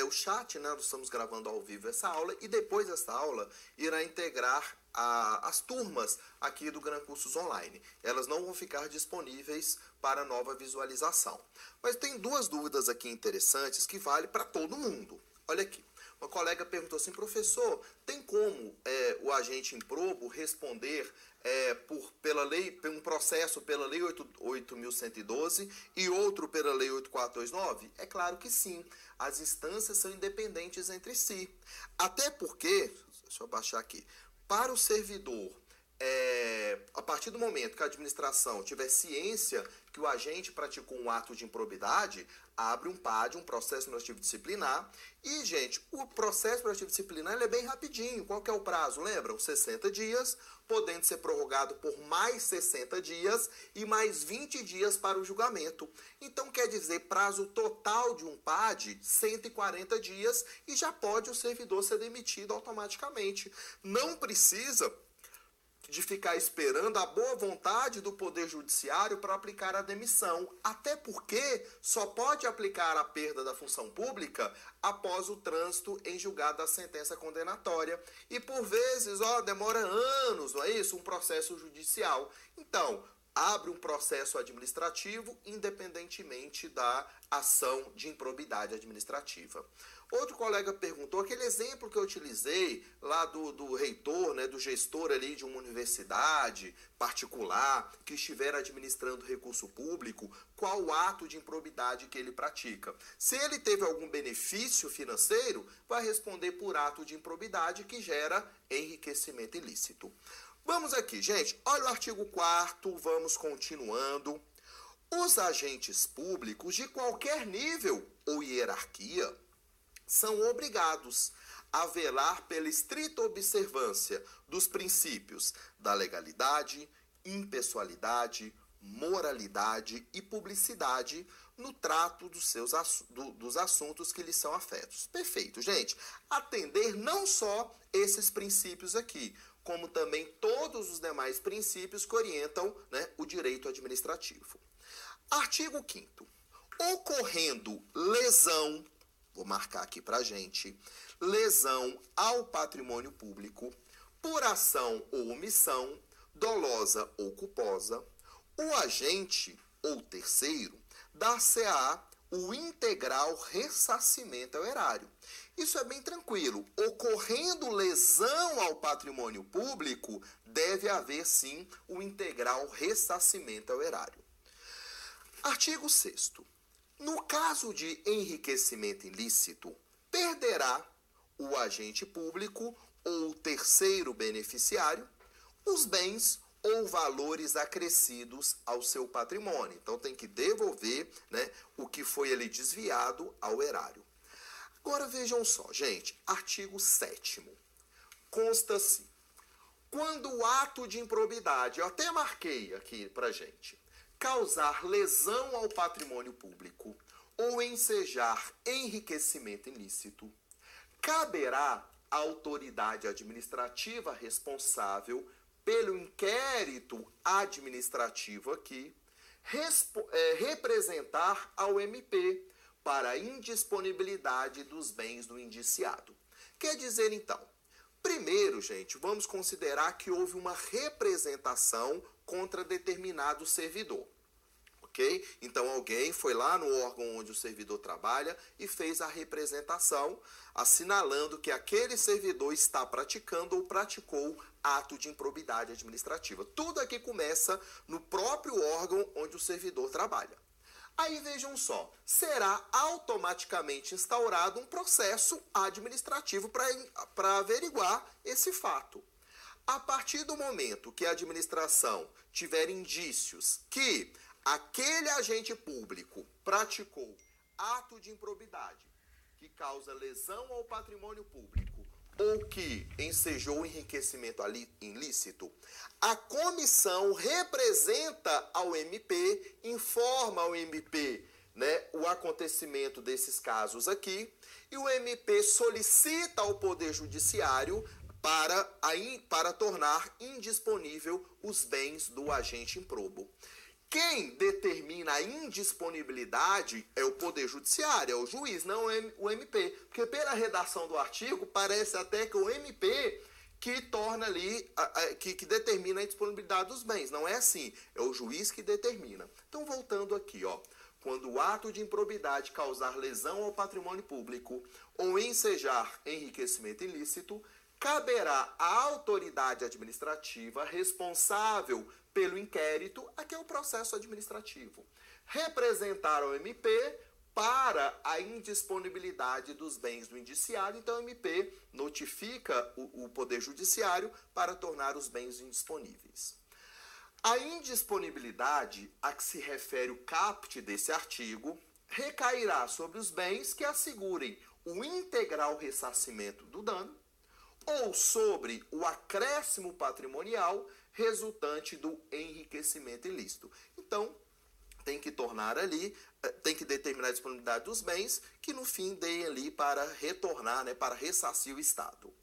[SPEAKER 1] o chat, né? Nós estamos gravando ao vivo essa aula e depois dessa aula irá integrar as turmas aqui do Gran Cursos Online. Elas não vão ficar disponíveis para nova visualização. Mas tem duas dúvidas aqui interessantes que vale para todo mundo. Olha aqui. Uma colega perguntou assim, professor, tem como o agente improbo responder pela lei, um processo pela lei 8.112 e outro pela lei 8.429? É claro que sim, as instâncias são independentes entre si. Até porque, deixa eu baixar aqui, para o servidor, a partir do momento que a administração tiver ciência que o agente praticou um ato de improbidade, abre um PAD, um processo administrativo disciplinar. E, gente, o processo administrativo disciplinar ele é bem rapidinho. Qual que é o prazo? Lembram? 60 dias, podendo ser prorrogado por mais 60 dias e mais 20 dias para o julgamento. Então, quer dizer, prazo total de um PAD, 140 dias, e já pode o servidor ser demitido automaticamente. Não precisa de ficar esperando a boa vontade do Poder Judiciário para aplicar a demissão. Até porque só pode aplicar a perda da função pública após o trânsito em julgado da sentença condenatória. E por vezes, demora anos, não é isso? Um processo judicial. Então, abre um processo administrativo independentemente da ação de improbidade administrativa. Outro colega perguntou, aquele exemplo que eu utilizei lá do reitor, né, do gestor ali de uma universidade particular que estiver administrando recurso público, qual o ato de improbidade que ele pratica? Se ele teve algum benefício financeiro, vai responder por ato de improbidade que gera enriquecimento ilícito. Vamos aqui, gente, olha o artigo 4º, vamos continuando. Os agentes públicos de qualquer nível ou hierarquia são obrigados a velar pela estrita observância dos princípios da legalidade, impessoalidade, moralidade e publicidade no trato dos assuntos que lhes são afetos. Perfeito, gente. Atender não só esses princípios aqui, como também todos os demais princípios que orientam, né, o direito administrativo. Artigo 5º. Ocorrendo lesão, vou marcar aqui pra gente, lesão ao patrimônio público por ação ou omissão, dolosa ou culposa, o agente ou terceiro dar-se-á o integral ressarcimento ao erário. Isso é bem tranquilo. Ocorrendo lesão ao patrimônio público, deve haver sim o integral ressarcimento ao erário. Artigo 6º. No caso de enriquecimento ilícito, perderá o agente público ou terceiro beneficiário os bens ou valores acrescidos ao seu patrimônio. Então, tem que devolver, né, o que foi ali desviado ao erário. Agora, vejam só, gente, artigo 7º. Consta assim, quando o ato de improbidade, eu até marquei aqui pra gente, causar lesão ao patrimônio público ou ensejar enriquecimento ilícito, caberá à autoridade administrativa responsável pelo inquérito administrativo aqui, representar ao MP para a indisponibilidade dos bens do indiciado. Quer dizer, então, primeiro, gente, vamos considerar que houve uma representação contra determinado servidor, ok? Então, alguém foi lá no órgão onde o servidor trabalha e fez a representação, assinalando que aquele servidor está praticando ou praticou ato de improbidade administrativa. Tudo aqui começa no próprio órgão onde o servidor trabalha. Aí vejam só, será automaticamente instaurado um processo administrativo para averiguar esse fato. A partir do momento que a administração tiver indícios que aquele agente público praticou ato de improbidade que causa lesão ao patrimônio público ou que ensejou enriquecimento ilícito, a comissão representa ao MP, informa ao MP, né, o acontecimento desses casos aqui, e o MP solicita ao Poder Judiciário para tornar indisponível os bens do agente improbo. Quem determina a indisponibilidade é o Poder Judiciário, é o juiz, não o MP. Porque pela redação do artigo, parece até que o MP que torna ali, que determina a indisponibilidade dos bens. Não é assim, é o juiz que determina. Então, voltando aqui, ó. Quando o ato de improbidade causar lesão ao patrimônio público ou ensejar enriquecimento ilícito, caberá à autoridade administrativa responsável pelo inquérito, aqui é o processo administrativo, representar ao MP para a indisponibilidade dos bens do indiciado. Então, o MP notifica o Poder Judiciário para tornar os bens indisponíveis. A indisponibilidade a que se refere o caput desse artigo recairá sobre os bens que assegurem o integral ressarcimento do dano ou sobre o acréscimo patrimonial resultante do enriquecimento ilícito. Então, tem que tornar ali, tem que determinar a disponibilidade dos bens que no fim deem ali para retornar, né, para ressarcir o Estado.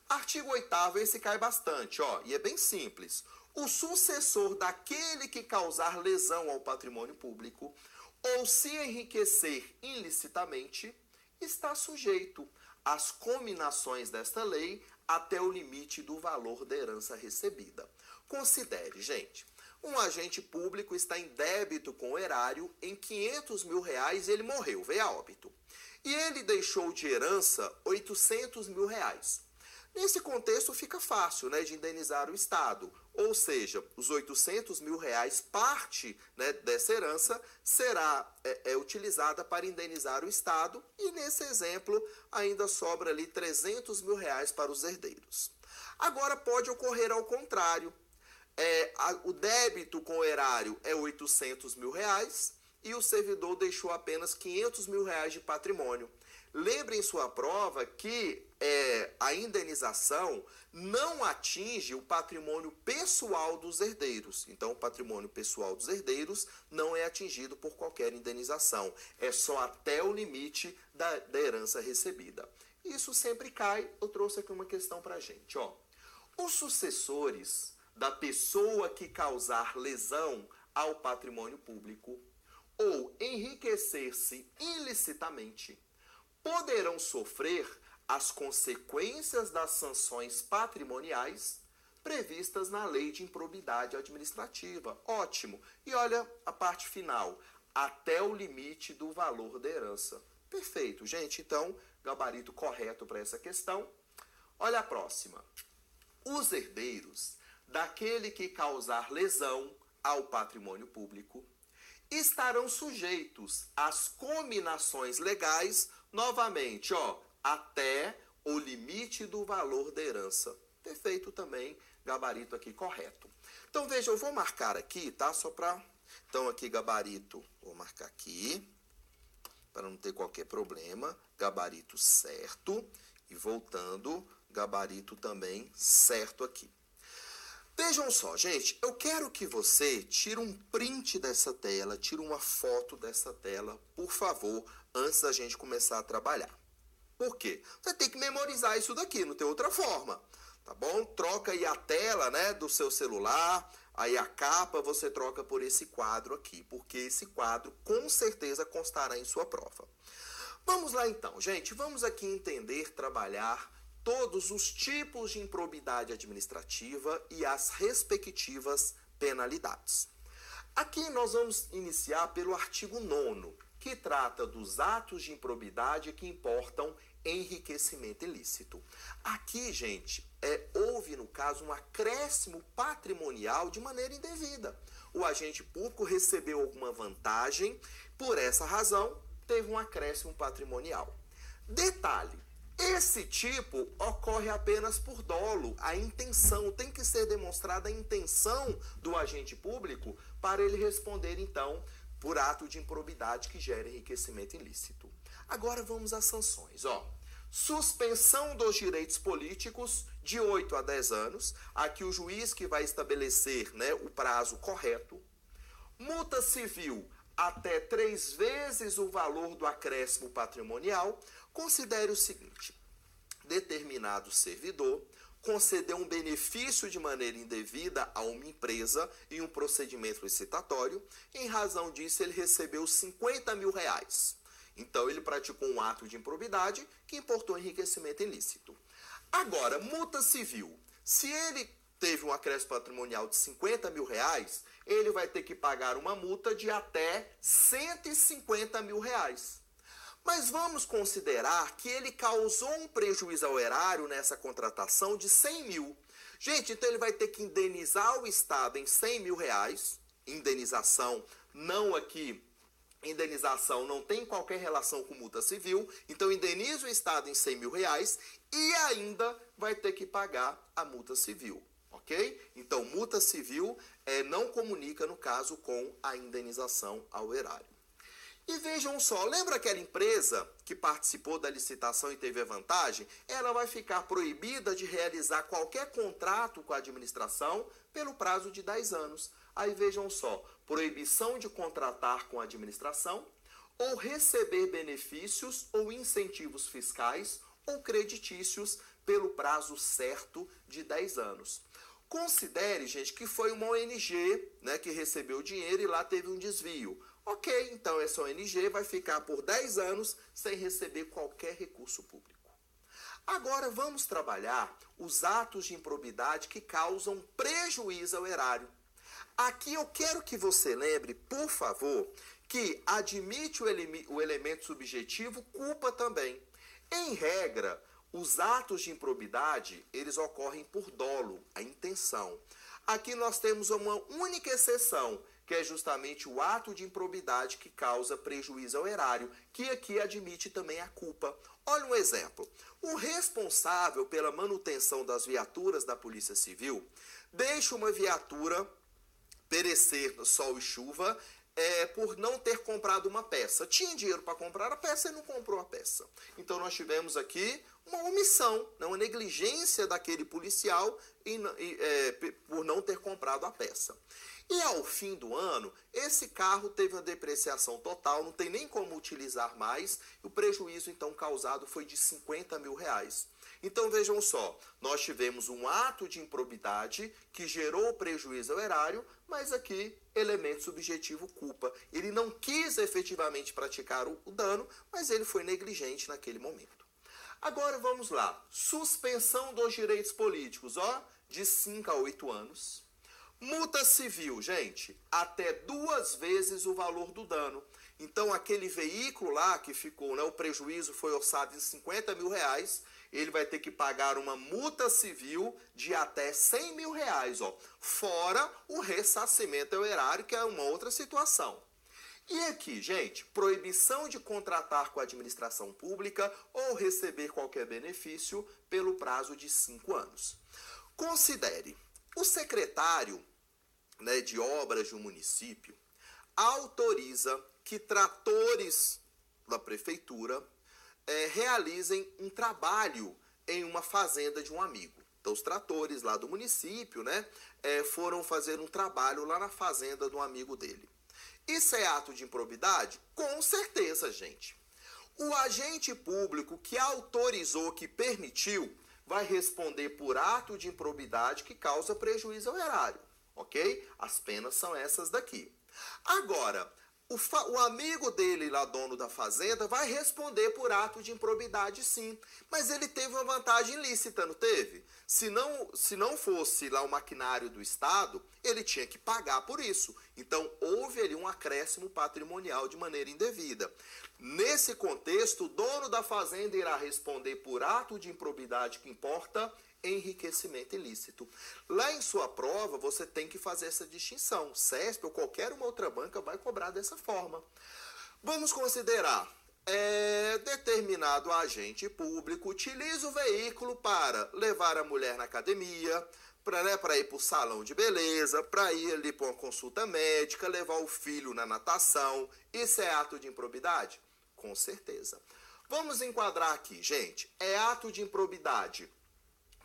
[SPEAKER 1] Artigo 8º, esse cai bastante, ó, e é bem simples. O sucessor daquele que causar lesão ao patrimônio público ou se enriquecer ilicitamente está sujeito às cominações desta lei até o limite do valor da herança recebida. Considere, gente, um agente público está em débito com o erário em R$500 mil, ele morreu, veio a óbito. E ele deixou de herança R$800 mil. Nesse contexto fica fácil, né, de indenizar o Estado, ou seja, os R$800 mil, parte, né, dessa herança será utilizada para indenizar o Estado e nesse exemplo ainda sobra ali R$300 mil para os herdeiros. Agora pode ocorrer ao contrário, o débito com o erário é R$800 mil e o servidor deixou apenas R$500 mil de patrimônio. Lembre em sua prova que a indenização não atinge o patrimônio pessoal dos herdeiros. Então, o patrimônio pessoal dos herdeiros não é atingido por qualquer indenização. É só até o limite da herança recebida. Isso sempre cai. Eu trouxe aqui uma questão para a gente. Ó. Os sucessores da pessoa que causar lesão ao patrimônio público ou enriquecer-se ilicitamente poderão sofrer as consequências das sanções patrimoniais previstas na Lei de Improbidade Administrativa. Ótimo. E olha a parte final. Até o limite do valor da herança. Perfeito, gente. Então, gabarito correto para essa questão. Olha a próxima. Os herdeiros daquele que causar lesão ao patrimônio público estarão sujeitos às cominações legais, novamente, ó, até o limite do valor da herança. Perfeito também, gabarito aqui correto. Então, veja, eu vou marcar aqui, tá? Só para... Então, aqui, gabarito, vou marcar aqui, para não ter qualquer problema. Gabarito certo. E voltando, gabarito também certo aqui. Vejam só, gente, eu quero que você tire um print dessa tela, tire uma foto dessa tela, por favor, antes da gente começar a trabalhar. Por quê? Você tem que memorizar isso daqui, não tem outra forma, tá bom? Troca aí a tela, né, do seu celular, aí a capa você troca por esse quadro aqui, porque esse quadro com certeza constará em sua prova. Vamos lá então, gente, vamos aqui entender, trabalhar todos os tipos de improbidade administrativa e as respectivas penalidades. Aqui nós vamos iniciar pelo artigo 9º, que trata dos atos de improbidade que importam enriquecimento ilícito. Aqui, gente, houve, no caso, um acréscimo patrimonial de maneira indevida. O agente público recebeu alguma vantagem, por essa razão, teve um acréscimo patrimonial. Detalhe, esse tipo ocorre apenas por dolo. A intenção, tem que ser demonstrada a intenção do agente público para ele responder, então, por ato de improbidade que gera enriquecimento ilícito. Agora vamos às sanções. Ó. Suspensão dos direitos políticos de 8 a 10 anos. Aqui o juiz que vai estabelecer, né, o prazo correto. Multa civil até 3 vezes o valor do acréscimo patrimonial. Considere o seguinte: determinado servidor, conceder um benefício de maneira indevida a uma empresa em um procedimento licitatório. Em razão disso, ele recebeu 50 mil reais. Então, ele praticou um ato de improbidade que importou enriquecimento ilícito. Agora, multa civil. Se ele teve um acréscimo patrimonial de 50 mil reais, ele vai ter que pagar uma multa de até 150 mil reais. Mas vamos considerar que ele causou um prejuízo ao erário nessa contratação de 100 mil. Gente, então ele vai ter que indenizar o Estado em 100 mil reais. Indenização indenização não tem qualquer relação com multa civil. Então indeniza o Estado em 100 mil reais e ainda vai ter que pagar a multa civil. Ok? Então multa civil não comunica, no caso, com a indenização ao erário. E vejam só, lembra aquela empresa que participou da licitação e teve a vantagem? Ela vai ficar proibida de realizar qualquer contrato com a administração pelo prazo de 10 anos. Aí vejam só, proibição de contratar com a administração ou receber benefícios ou incentivos fiscais ou creditícios pelo prazo certo de 10 anos. Considere, gente, que foi uma ONG, né, que recebeu dinheiro e lá teve um desvio. Ok, então essa ONG vai ficar por 10 anos sem receber qualquer recurso público. Agora vamos trabalhar os atos de improbidade que causam prejuízo ao erário. Aqui eu quero que você lembre, por favor, que admite o elemento subjetivo, culpa também. Em regra, os atos de improbidade, eles ocorrem por dolo, a intenção. Aqui nós temos uma única exceção, que é justamente o ato de improbidade que causa prejuízo ao erário, que aqui admite também a culpa. Olha um exemplo. O responsável pela manutenção das viaturas da Polícia Civil deixa uma viatura perecer no sol e chuva por não ter comprado uma peça. Tinha dinheiro para comprar a peça e não comprou a peça. Então nós tivemos aqui uma omissão, uma negligência daquele policial por não ter comprado a peça. E ao fim do ano, esse carro teve uma depreciação total, não tem nem como utilizar mais, e o prejuízo então causado foi de 50 mil reais. Então vejam só, nós tivemos um ato de improbidade que gerou prejuízo ao erário, mas aqui elemento subjetivo culpa. Ele não quis efetivamente praticar o dano, mas ele foi negligente naquele momento. Agora vamos lá, suspensão dos direitos políticos, de 5 a 8 anos. Multa civil, gente, até 2 vezes o valor do dano. Então, aquele veículo lá que ficou, o prejuízo foi orçado em 50 mil reais, ele vai ter que pagar uma multa civil de até 100 mil reais, fora o ressarcimento ao erário, que é uma outra situação. E aqui, gente, proibição de contratar com a administração pública ou receber qualquer benefício pelo prazo de 5 anos. Considere, o secretário de obras de um município autoriza que tratores da prefeitura realizem um trabalho em uma fazenda de um amigo. Então, os tratores lá do município foram fazer um trabalho lá na fazenda de um amigo dele. Isso é ato de improbidade? Com certeza, gente. O agente público que autorizou, que permitiu, vai responder por ato de improbidade que causa prejuízo ao erário, ok? As penas são essas daqui. Agora, o amigo dele lá, dono da fazenda, vai responder por ato de improbidade, sim. Mas ele teve uma vantagem ilícita, não teve? Se não fosse lá o maquinário do Estado, ele tinha que pagar por isso. Então, houve ali um acréscimo patrimonial de maneira indevida. Nesse contexto, o dono da fazenda irá responder por ato de improbidade que importa enriquecimento ilícito. Lá em sua prova, você tem que fazer essa distinção. CESP ou qualquer uma outra banca vai cobrar dessa forma. Vamos considerar, determinado agente público utiliza o veículo para levar a mulher na academia, para ir para o salão de beleza, para ir ali para uma consulta médica, levar o filho na natação. Isso é ato de improbidade? Com certeza. Vamos enquadrar aqui, gente. É ato de improbidade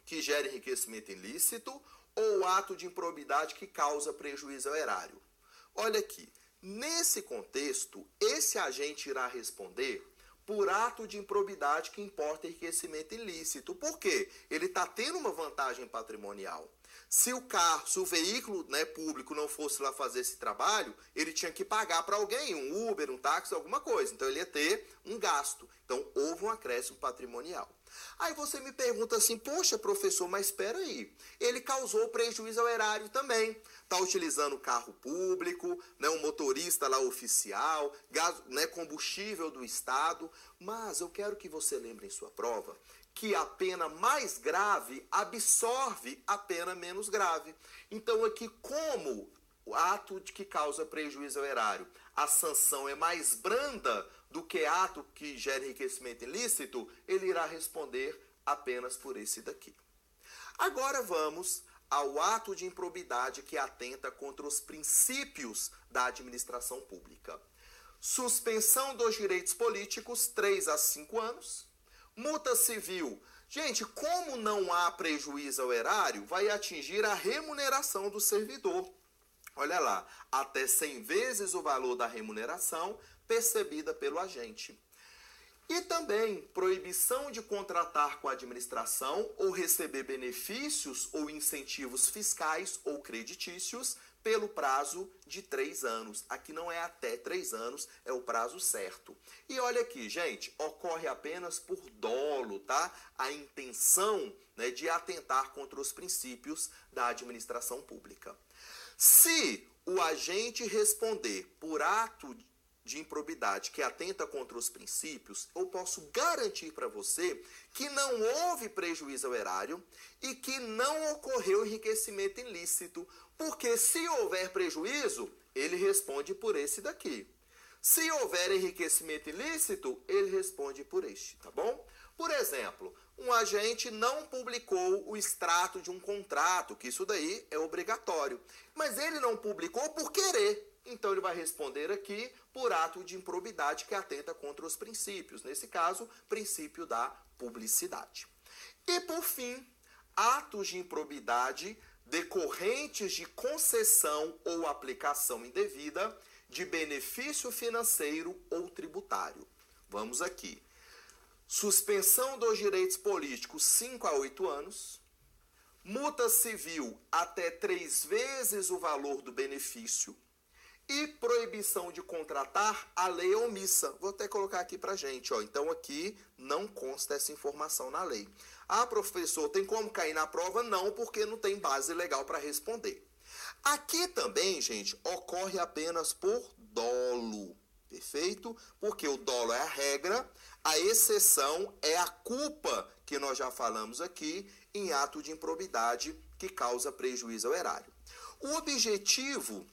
[SPEAKER 1] que gera enriquecimento ilícito ou ato de improbidade que causa prejuízo ao erário? Olha aqui, nesse contexto, esse agente irá responder por ato de improbidade que importa enriquecimento ilícito. Por quê? Ele está tendo uma vantagem patrimonial. Se o veículo, né, público não fosse lá fazer esse trabalho, ele tinha que pagar para alguém, um Uber, um táxi, alguma coisa. Então ele ia ter um gasto. Então houve um acréscimo patrimonial. Aí você me pergunta assim, poxa, professor, mas espera aí, ele causou prejuízo ao erário também. Está utilizando carro público, né, um motorista lá oficial, gás, né, combustível do Estado. Mas eu quero que você lembre em sua prova que a pena mais grave absorve a pena menos grave. Então aqui, como o ato de que causa prejuízo ao erário, a sanção é mais branda do que ato que gera enriquecimento ilícito, ele irá responder apenas por esse daqui. Agora vamos ao ato de improbidade que atenta contra os princípios da administração pública. Suspensão dos direitos políticos, 3 a 5 anos. Multa civil. Gente, como não há prejuízo ao erário, vai atingir a remuneração do servidor. Olha lá, até 100 vezes o valor da remuneração percebida pelo agente. E também proibição de contratar com a administração ou receber benefícios ou incentivos fiscais ou creditícios pelo prazo de 3 anos. Aqui não é até 3 anos, é o prazo certo. E olha aqui, gente, ocorre apenas por dolo, tá? A intenção, né, de atentar contra os princípios da administração pública. Se o agente responder por ato de improbidade que atenta contra os princípios, eu posso garantir para você que não houve prejuízo ao erário e que não ocorreu enriquecimento ilícito, porque se houver prejuízo, ele responde por esse daqui. Se houver enriquecimento ilícito, ele responde por este, tá bom? Por exemplo, um agente não publicou o extrato de um contrato, que isso daí é obrigatório, mas ele não publicou por querer. Então ele vai responder aqui por ato de improbidade que atenta contra os princípios. Nesse caso, princípio da publicidade. E por fim, atos de improbidade decorrentes de concessão ou aplicação indevida de benefício financeiro ou tributário. Vamos aqui. Suspensão dos direitos políticos 5 a 8 anos. Multa civil até 3 vezes o valor do benefício. E proibição de contratar a lei omissa. Vou até colocar aqui pra gente, ó. Então aqui não consta essa informação na lei. Ah, professor, tem como cair na prova? Não, porque não tem base legal para responder. Aqui também, gente, ocorre apenas por dolo. Perfeito? Porque o dolo é a regra, a exceção é a culpa, que nós já falamos aqui, em ato de improbidade que causa prejuízo ao erário. O objetivo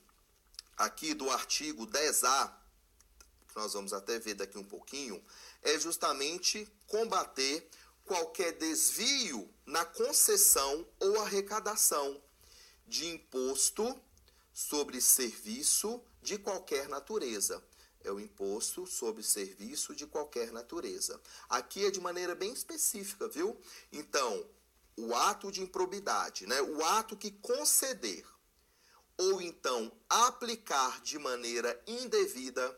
[SPEAKER 1] aqui do artigo 10A, que nós vamos até ver daqui um pouquinho, é justamente combater qualquer desvio na concessão ou arrecadação de imposto sobre serviço de qualquer natureza. É o imposto sobre serviço de qualquer natureza. Aqui é de maneira bem específica, viu? Então, o ato de improbidade, né? O ato que conceder ou então aplicar de maneira indevida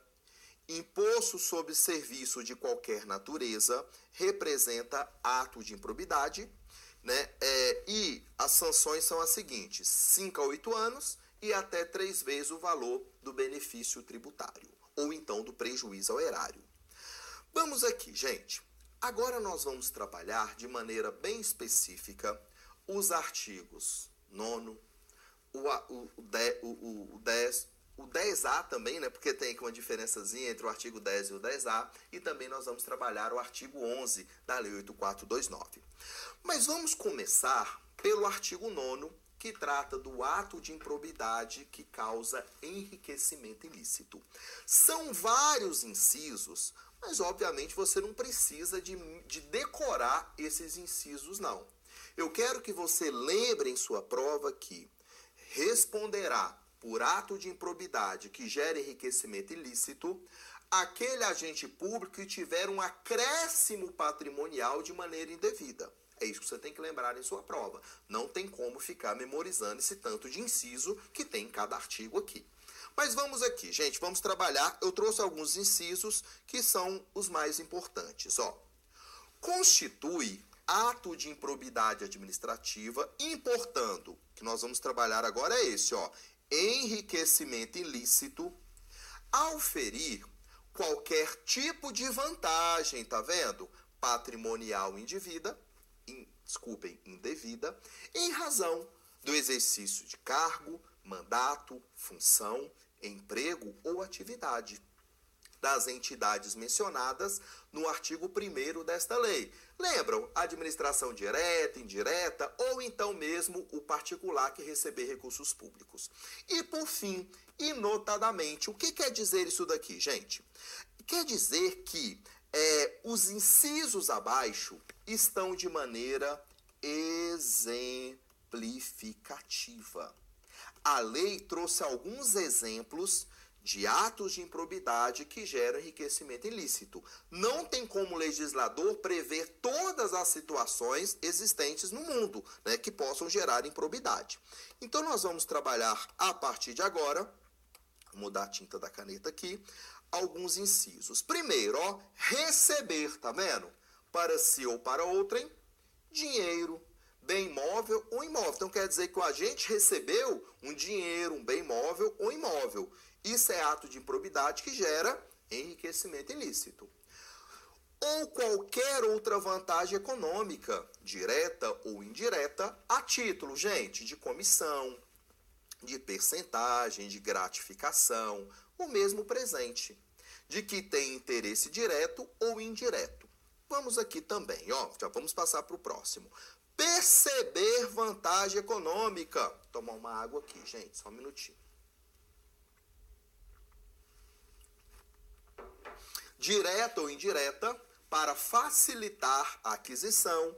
[SPEAKER 1] imposto sobre serviço de qualquer natureza representa ato de improbidade, né? E as sanções são as seguintes: 5 a 8 anos e até 3 vezes o valor do benefício tributário, ou então do prejuízo ao erário. Vamos aqui, gente. Agora nós vamos trabalhar de maneira bem específica os artigos 9º, o 10A também, né? Porque tem aqui uma diferençazinha entre o artigo 10 e o 10A. E também nós vamos trabalhar o artigo 11 da Lei 8429. Mas vamos começar pelo artigo 9º, que trata do ato de improbidade que causa enriquecimento ilícito. São vários incisos, mas obviamente você não precisa de decorar esses incisos, não. Eu quero que você lembre em sua prova que responderá por ato de improbidade que gera enriquecimento ilícito aquele agente público que tiver um acréscimo patrimonial de maneira indevida. É isso que você tem que lembrar em sua prova. Não tem como ficar memorizando esse tanto de inciso que tem em cada artigo aqui. Mas vamos aqui, gente, vamos trabalhar. Eu trouxe alguns incisos que são os mais importantes. Constitui ato de improbidade administrativa, importando, que nós vamos trabalhar agora é esse, enriquecimento ilícito, auferir qualquer tipo de vantagem, tá vendo? Patrimonial indevida, em razão do exercício de cargo, mandato, função, emprego ou atividade das entidades mencionadas no artigo 1º desta lei. Lembram? Administração direta, indireta ou então mesmo o particular que receber recursos públicos. E por fim, e notadamente, o que quer dizer isso daqui, gente? Quer dizer que os incisos abaixo estão de maneira exemplificativa. A lei trouxe alguns exemplos de atos de improbidade que geram enriquecimento ilícito. Não tem como o legislador prever todas as situações existentes no mundo, né, que possam gerar improbidade. Então, nós vamos trabalhar a partir de agora, vou mudar a tinta da caneta aqui, alguns incisos. Primeiro, receber, tá vendo? Para si ou para outrem, dinheiro, bem móvel ou imóvel. Então, quer dizer que o agente recebeu um dinheiro, um bem móvel ou imóvel. Isso é ato de improbidade que gera enriquecimento ilícito. Ou qualquer outra vantagem econômica, direta ou indireta, a título, gente, de comissão, de percentagem, de gratificação, ou mesmo presente, de que tem interesse direto ou indireto. Vamos aqui também, já vamos passar para o próximo. Perceber vantagem econômica. Vou tomar uma água aqui, gente, só um minutinho. Direta ou indireta, para facilitar a aquisição,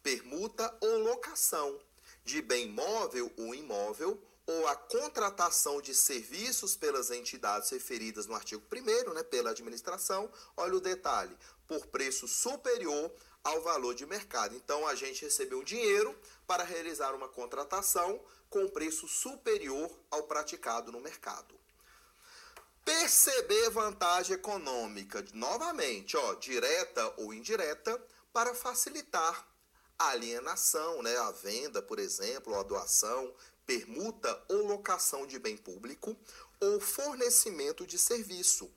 [SPEAKER 1] permuta ou locação de bem móvel ou imóvel, ou a contratação de serviços pelas entidades referidas no artigo 1º, né, pela administração. Olha o detalhe, por preço superior ao valor de mercado. Então, a gente recebeu um dinheiro para realizar uma contratação com preço superior ao praticado no mercado. Perceber vantagem econômica, novamente, direta ou indireta, para facilitar a alienação, né, a venda, por exemplo, ou a doação, permuta ou locação de bem público, ou fornecimento de serviço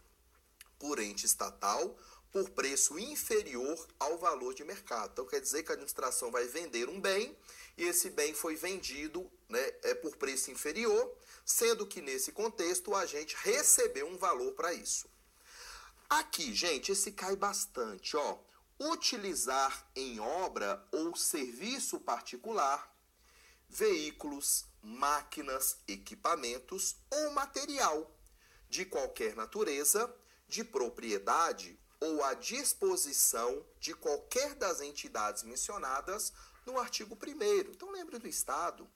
[SPEAKER 1] por ente estatal por preço inferior ao valor de mercado. Então, quer dizer que a administração vai vender um bem e esse bem foi vendido, né, por preço inferior, sendo que nesse contexto o agente recebeu um valor para isso. Aqui, gente, esse cai bastante, utilizar em obra ou serviço particular veículos, máquinas, equipamentos ou material de qualquer natureza, de propriedade ou à disposição de qualquer das entidades mencionadas no artigo 1º. Então, lembre do Estado.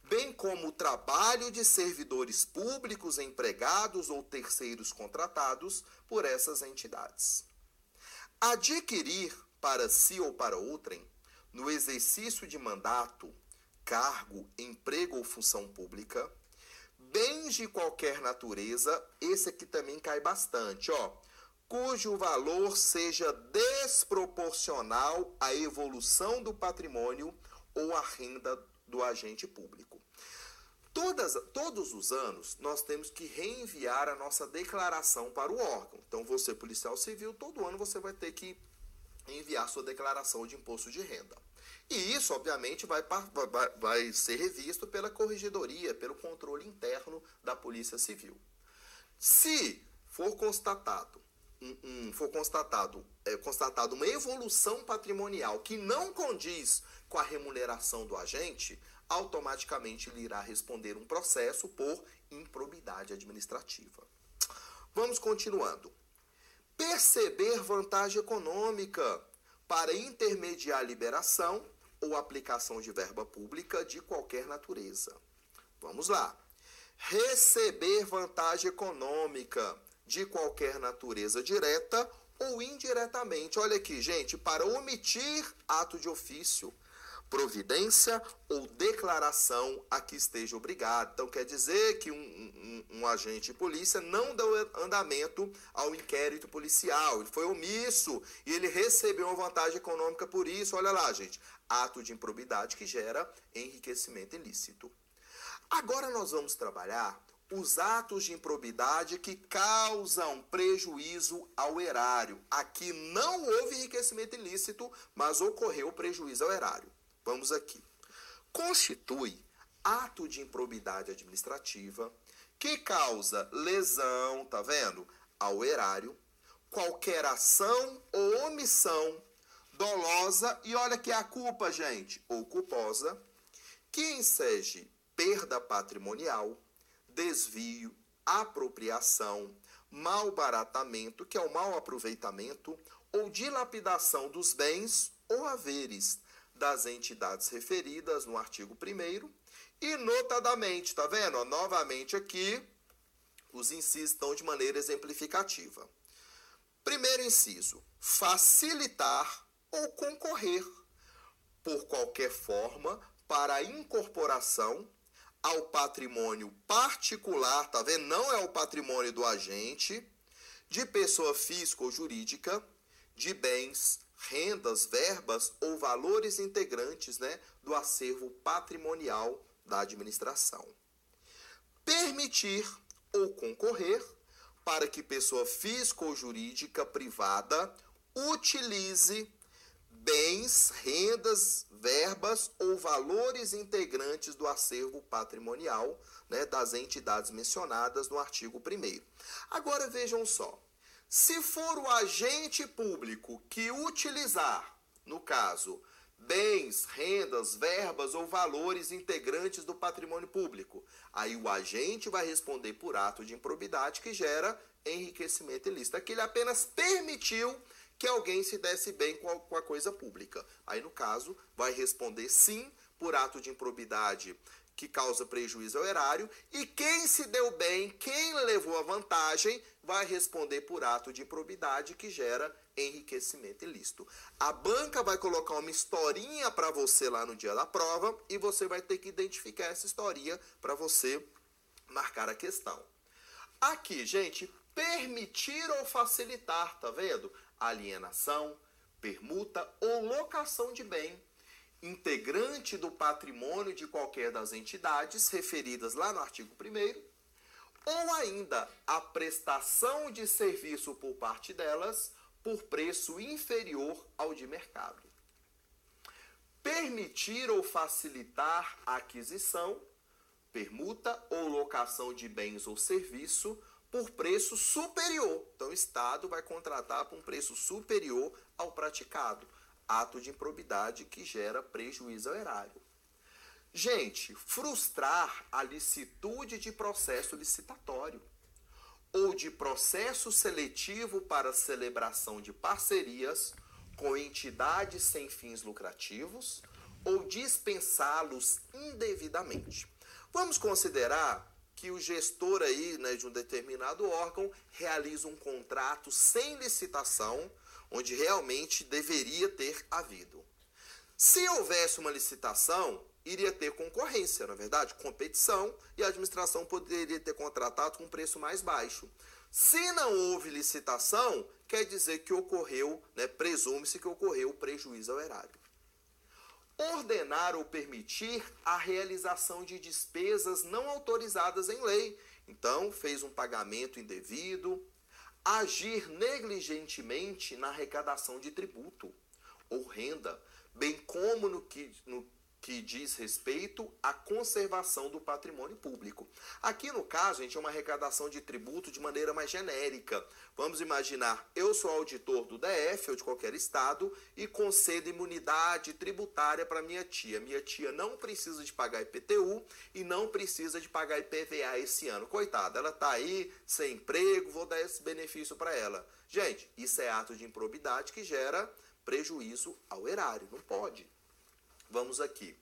[SPEAKER 1] Bem como o trabalho de servidores públicos, empregados ou terceiros contratados por essas entidades. Adquirir para si ou para outrem, no exercício de mandato, cargo, emprego ou função pública, bens de qualquer natureza, esse aqui também cai bastante, cujo valor seja desproporcional à evolução do patrimônio ou à renda do agente público. Todos os anos, nós temos que reenviar a nossa declaração para o órgão. Então, você, policial civil, todo ano você vai ter que enviar sua declaração de imposto de renda. E isso, obviamente, vai ser revisto pela corregedoria, pelo controle interno da Polícia Civil. Se for constatado uma evolução patrimonial que não condiz com a remuneração do agente, automaticamente ele irá responder um processo por improbidade administrativa. Vamos continuando. Perceber vantagem econômica para intermediar a liberação ou aplicação de verba pública de qualquer natureza. Vamos lá. Receber vantagem econômica de qualquer natureza direta ou indiretamente. Olha aqui, gente, para omitir ato de ofício, providência ou declaração a que esteja obrigado. Então, quer dizer que um agente de polícia não deu andamento ao inquérito policial, ele foi omisso e ele recebeu uma vantagem econômica por isso. Olha lá, gente, ato de improbidade que gera enriquecimento ilícito. Agora nós vamos trabalhar os atos de improbidade que causam prejuízo ao erário. Aqui não houve enriquecimento ilícito, mas ocorreu prejuízo ao erário. Vamos aqui. Constitui ato de improbidade administrativa que causa lesão, tá vendo? Ao erário, qualquer ação ou omissão dolosa, e olha que é a culpa, gente, ou culposa, que enseje perda patrimonial, desvio, apropriação, malbaratamento, que é o mau aproveitamento, ou dilapidação dos bens ou haveres das entidades referidas no artigo 1º, e notadamente, tá vendo? Ó, novamente aqui, os incisos estão de maneira exemplificativa. Primeiro inciso, facilitar ou concorrer, por qualquer forma, para a incorporação ao patrimônio particular, tá vendo? Não é o patrimônio do agente, de pessoa física ou jurídica, de bens, rendas, verbas ou valores integrantes, né, do acervo patrimonial da administração. Permitir ou concorrer para que pessoa física ou jurídica privada utilize bens, rendas, verbas ou valores integrantes do acervo patrimonial, né, das entidades mencionadas no artigo 1º. Agora vejam só, se for o agente público que utilizar, no caso, bens, rendas, verbas ou valores integrantes do patrimônio público, aí o agente vai responder por ato de improbidade que gera enriquecimento ilícito. Aqui ele apenas permitiu que alguém se desse bem com a coisa pública. Aí, no caso, vai responder sim por ato de improbidade que causa prejuízo ao erário, e quem se deu bem, quem levou a vantagem, vai responder por ato de improbidade que gera enriquecimento ilícito. A banca vai colocar uma historinha para você lá no dia da prova e você vai ter que identificar essa historinha para você marcar a questão. Aqui, gente, permitir ou facilitar, tá vendo? Alienação, permuta ou locação de bem, integrante do patrimônio de qualquer das entidades referidas lá no artigo 1º, ou ainda a prestação de serviço por parte delas por preço inferior ao de mercado. Permitir ou facilitar a aquisição, permuta ou locação de bens ou serviço por preço superior. Então, o Estado vai contratar por um preço superior ao praticado. Ato de improbidade que gera prejuízo ao erário. Gente, frustrar a licitude de processo licitatório ou de processo seletivo para celebração de parcerias com entidades sem fins lucrativos ou dispensá-los indevidamente. Vamos considerar que o gestor aí, né, de um determinado órgão realiza um contrato sem licitação, onde realmente deveria ter havido. Se houvesse uma licitação, iria ter concorrência, na verdade, competição, e a administração poderia ter contratado com um preço mais baixo. Se não houve licitação, quer dizer que ocorreu, né, presume-se que ocorreu prejuízo ao erário. Ordenar ou permitir a realização de despesas não autorizadas em lei. Então, fez um pagamento indevido. Agir negligentemente na arrecadação de tributo ou renda, bem como no que diz respeito à conservação do patrimônio público. Aqui, no caso, gente, é uma arrecadação de tributo de maneira mais genérica. Vamos imaginar, eu sou auditor do DF ou de qualquer estado e concedo imunidade tributária para minha tia. Minha tia não precisa de pagar IPTU e não precisa de pagar IPVA esse ano. Coitada, ela está aí sem emprego, vou dar esse benefício para ela. Gente, isso é ato de improbidade que gera prejuízo ao erário. Não pode. Vamos aqui.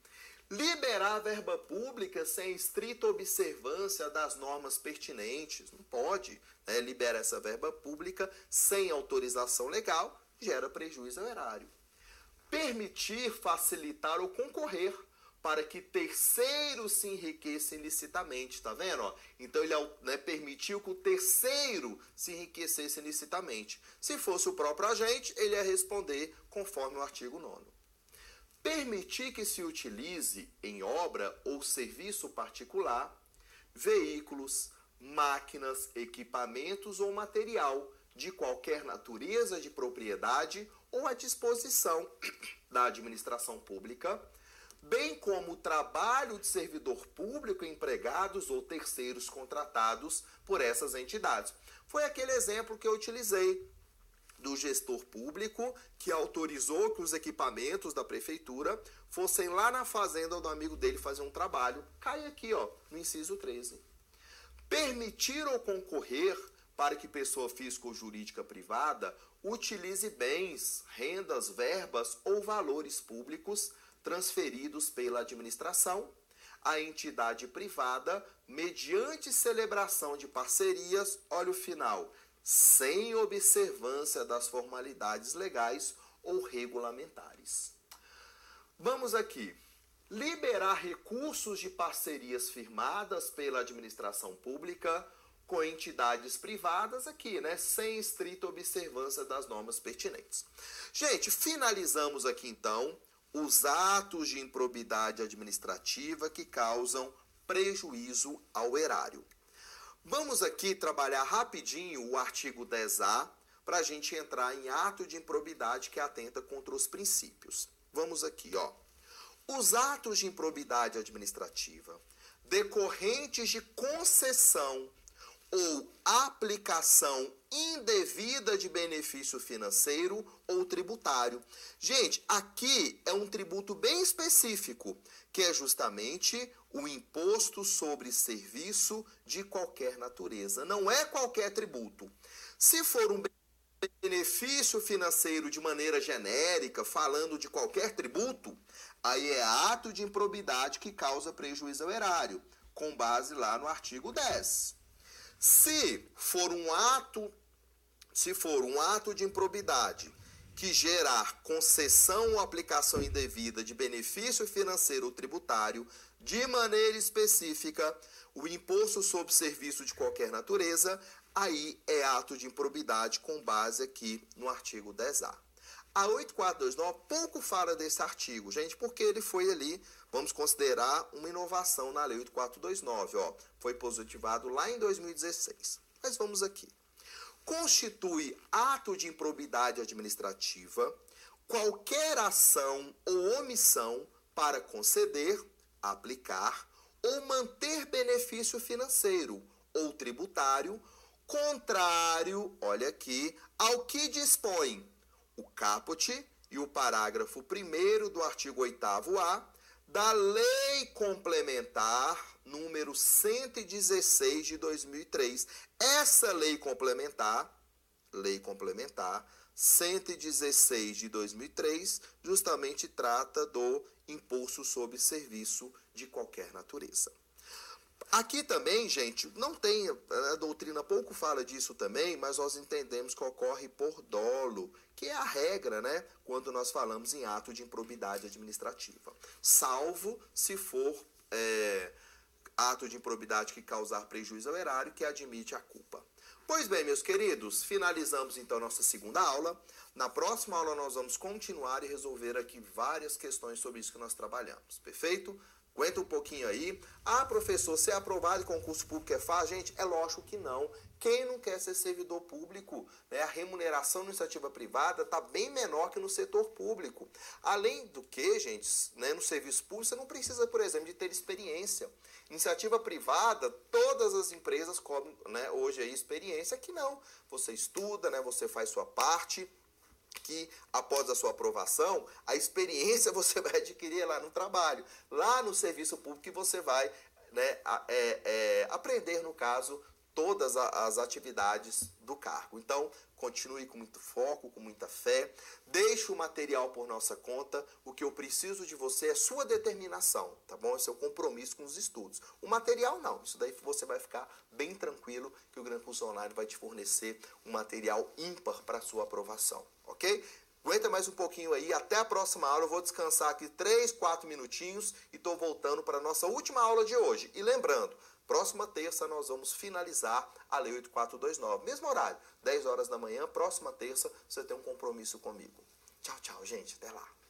[SPEAKER 1] Liberar verba pública sem estrita observância das normas pertinentes. Não pode, né? Libera essa verba pública sem autorização legal, gera prejuízo ao erário. Permitir, facilitar ou concorrer para que terceiros se enriqueçam ilicitamente, tá vendo? Ó? Então ele permitiu que o terceiro se enriquecesse ilicitamente. Se fosse o próprio agente, ele ia responder conforme o artigo 9º. Permitir que se utilize em obra ou serviço particular veículos, máquinas, equipamentos ou material de qualquer natureza de propriedade ou à disposição da administração pública, bem como o trabalho de servidor público, empregados ou terceiros contratados por essas entidades. Foi aquele exemplo que eu utilizei do gestor público que autorizou que os equipamentos da prefeitura fossem lá na fazenda do amigo dele fazer um trabalho. Cai aqui, ó, no inciso 13. Permitir ou concorrer para que pessoa física ou jurídica privada utilize bens, rendas, verbas ou valores públicos transferidos pela administração à entidade privada mediante celebração de parcerias, olha o final, sem observância das formalidades legais ou regulamentares. Vamos aqui. Liberar recursos de parcerias firmadas pela administração pública com entidades privadas aqui, né, sem estrita observância das normas pertinentes. Gente, finalizamos aqui então os atos de improbidade administrativa que causam prejuízo ao erário. Vamos aqui trabalhar rapidinho o artigo 10A para a gente entrar em ato de improbidade que atenta contra os princípios. Vamos aqui, ó. Os atos de improbidade administrativa decorrentes de concessão ou aplicação indevida de benefício financeiro ou tributário. Gente, aqui é um tributo bem específico, que é justamente o imposto sobre serviço de qualquer natureza. Não é qualquer tributo. Se for um benefício financeiro de maneira genérica, falando de qualquer tributo, aí é ato de improbidade que causa prejuízo ao erário, com base lá no artigo 10. Se for um ato de improbidade que gerar concessão ou aplicação indevida de benefício financeiro ou tributário, de maneira específica, o imposto sobre serviço de qualquer natureza, aí é ato de improbidade com base aqui no artigo 10A. A 8429 pouco fala desse artigo, gente, porque ele foi ali, vamos considerar, uma inovação na Lei 8429, ó, foi positivado lá em 2016. Mas vamos aqui. Constitui ato de improbidade administrativa qualquer ação ou omissão para conceder, aplicar ou manter benefício financeiro ou tributário contrário, olha aqui, ao que dispõe o caput e o parágrafo 1º do artigo 8º-A da Lei Complementar número 116 de 2003. Essa Lei Complementar 116 de 2003, justamente trata do imposto sobre serviço de qualquer natureza. Aqui também, gente, não tem, a doutrina pouco fala disso também, mas nós entendemos que ocorre por dolo, que é a regra, né, quando nós falamos em ato de improbidade administrativa. Salvo se for ato de improbidade que causar prejuízo ao erário, que admite a culpa. Pois bem, meus queridos, finalizamos então nossa segunda aula. Na próxima aula nós vamos continuar e resolver aqui várias questões sobre isso que nós trabalhamos, perfeito? Aguenta um pouquinho aí. Ah, professor, ser aprovado em concurso público é fácil? Gente, é lógico que não. Quem não quer ser servidor público? Né? A remuneração na iniciativa privada está bem menor que no setor público. Além do que, gente, né, no serviço público você não precisa, por exemplo, de ter experiência. Iniciativa privada, todas as empresas cobram, né, hoje aí experiência. Aqui não. Você estuda, né, você faz sua parte, que após a sua aprovação, a experiência você vai adquirir lá no trabalho, lá no serviço público, que você vai, né, aprender, no caso, todas as atividades do cargo. Então, continue com muito foco, com muita fé, deixe o material por nossa conta. O que eu preciso de você é sua determinação, tá bom? É seu compromisso com os estudos. O material não, isso daí você vai ficar bem tranquilo que o Gran Curso Online vai te fornecer um material ímpar para sua aprovação, ok? Aguenta mais um pouquinho aí, até a próxima aula. Eu vou descansar aqui 3, 4 minutinhos e estou voltando para a nossa última aula de hoje. E lembrando, próxima terça nós vamos finalizar a Lei 8429. Mesmo horário, 10 horas da manhã, próxima terça você tem um compromisso comigo. Tchau, tchau, gente. Até lá.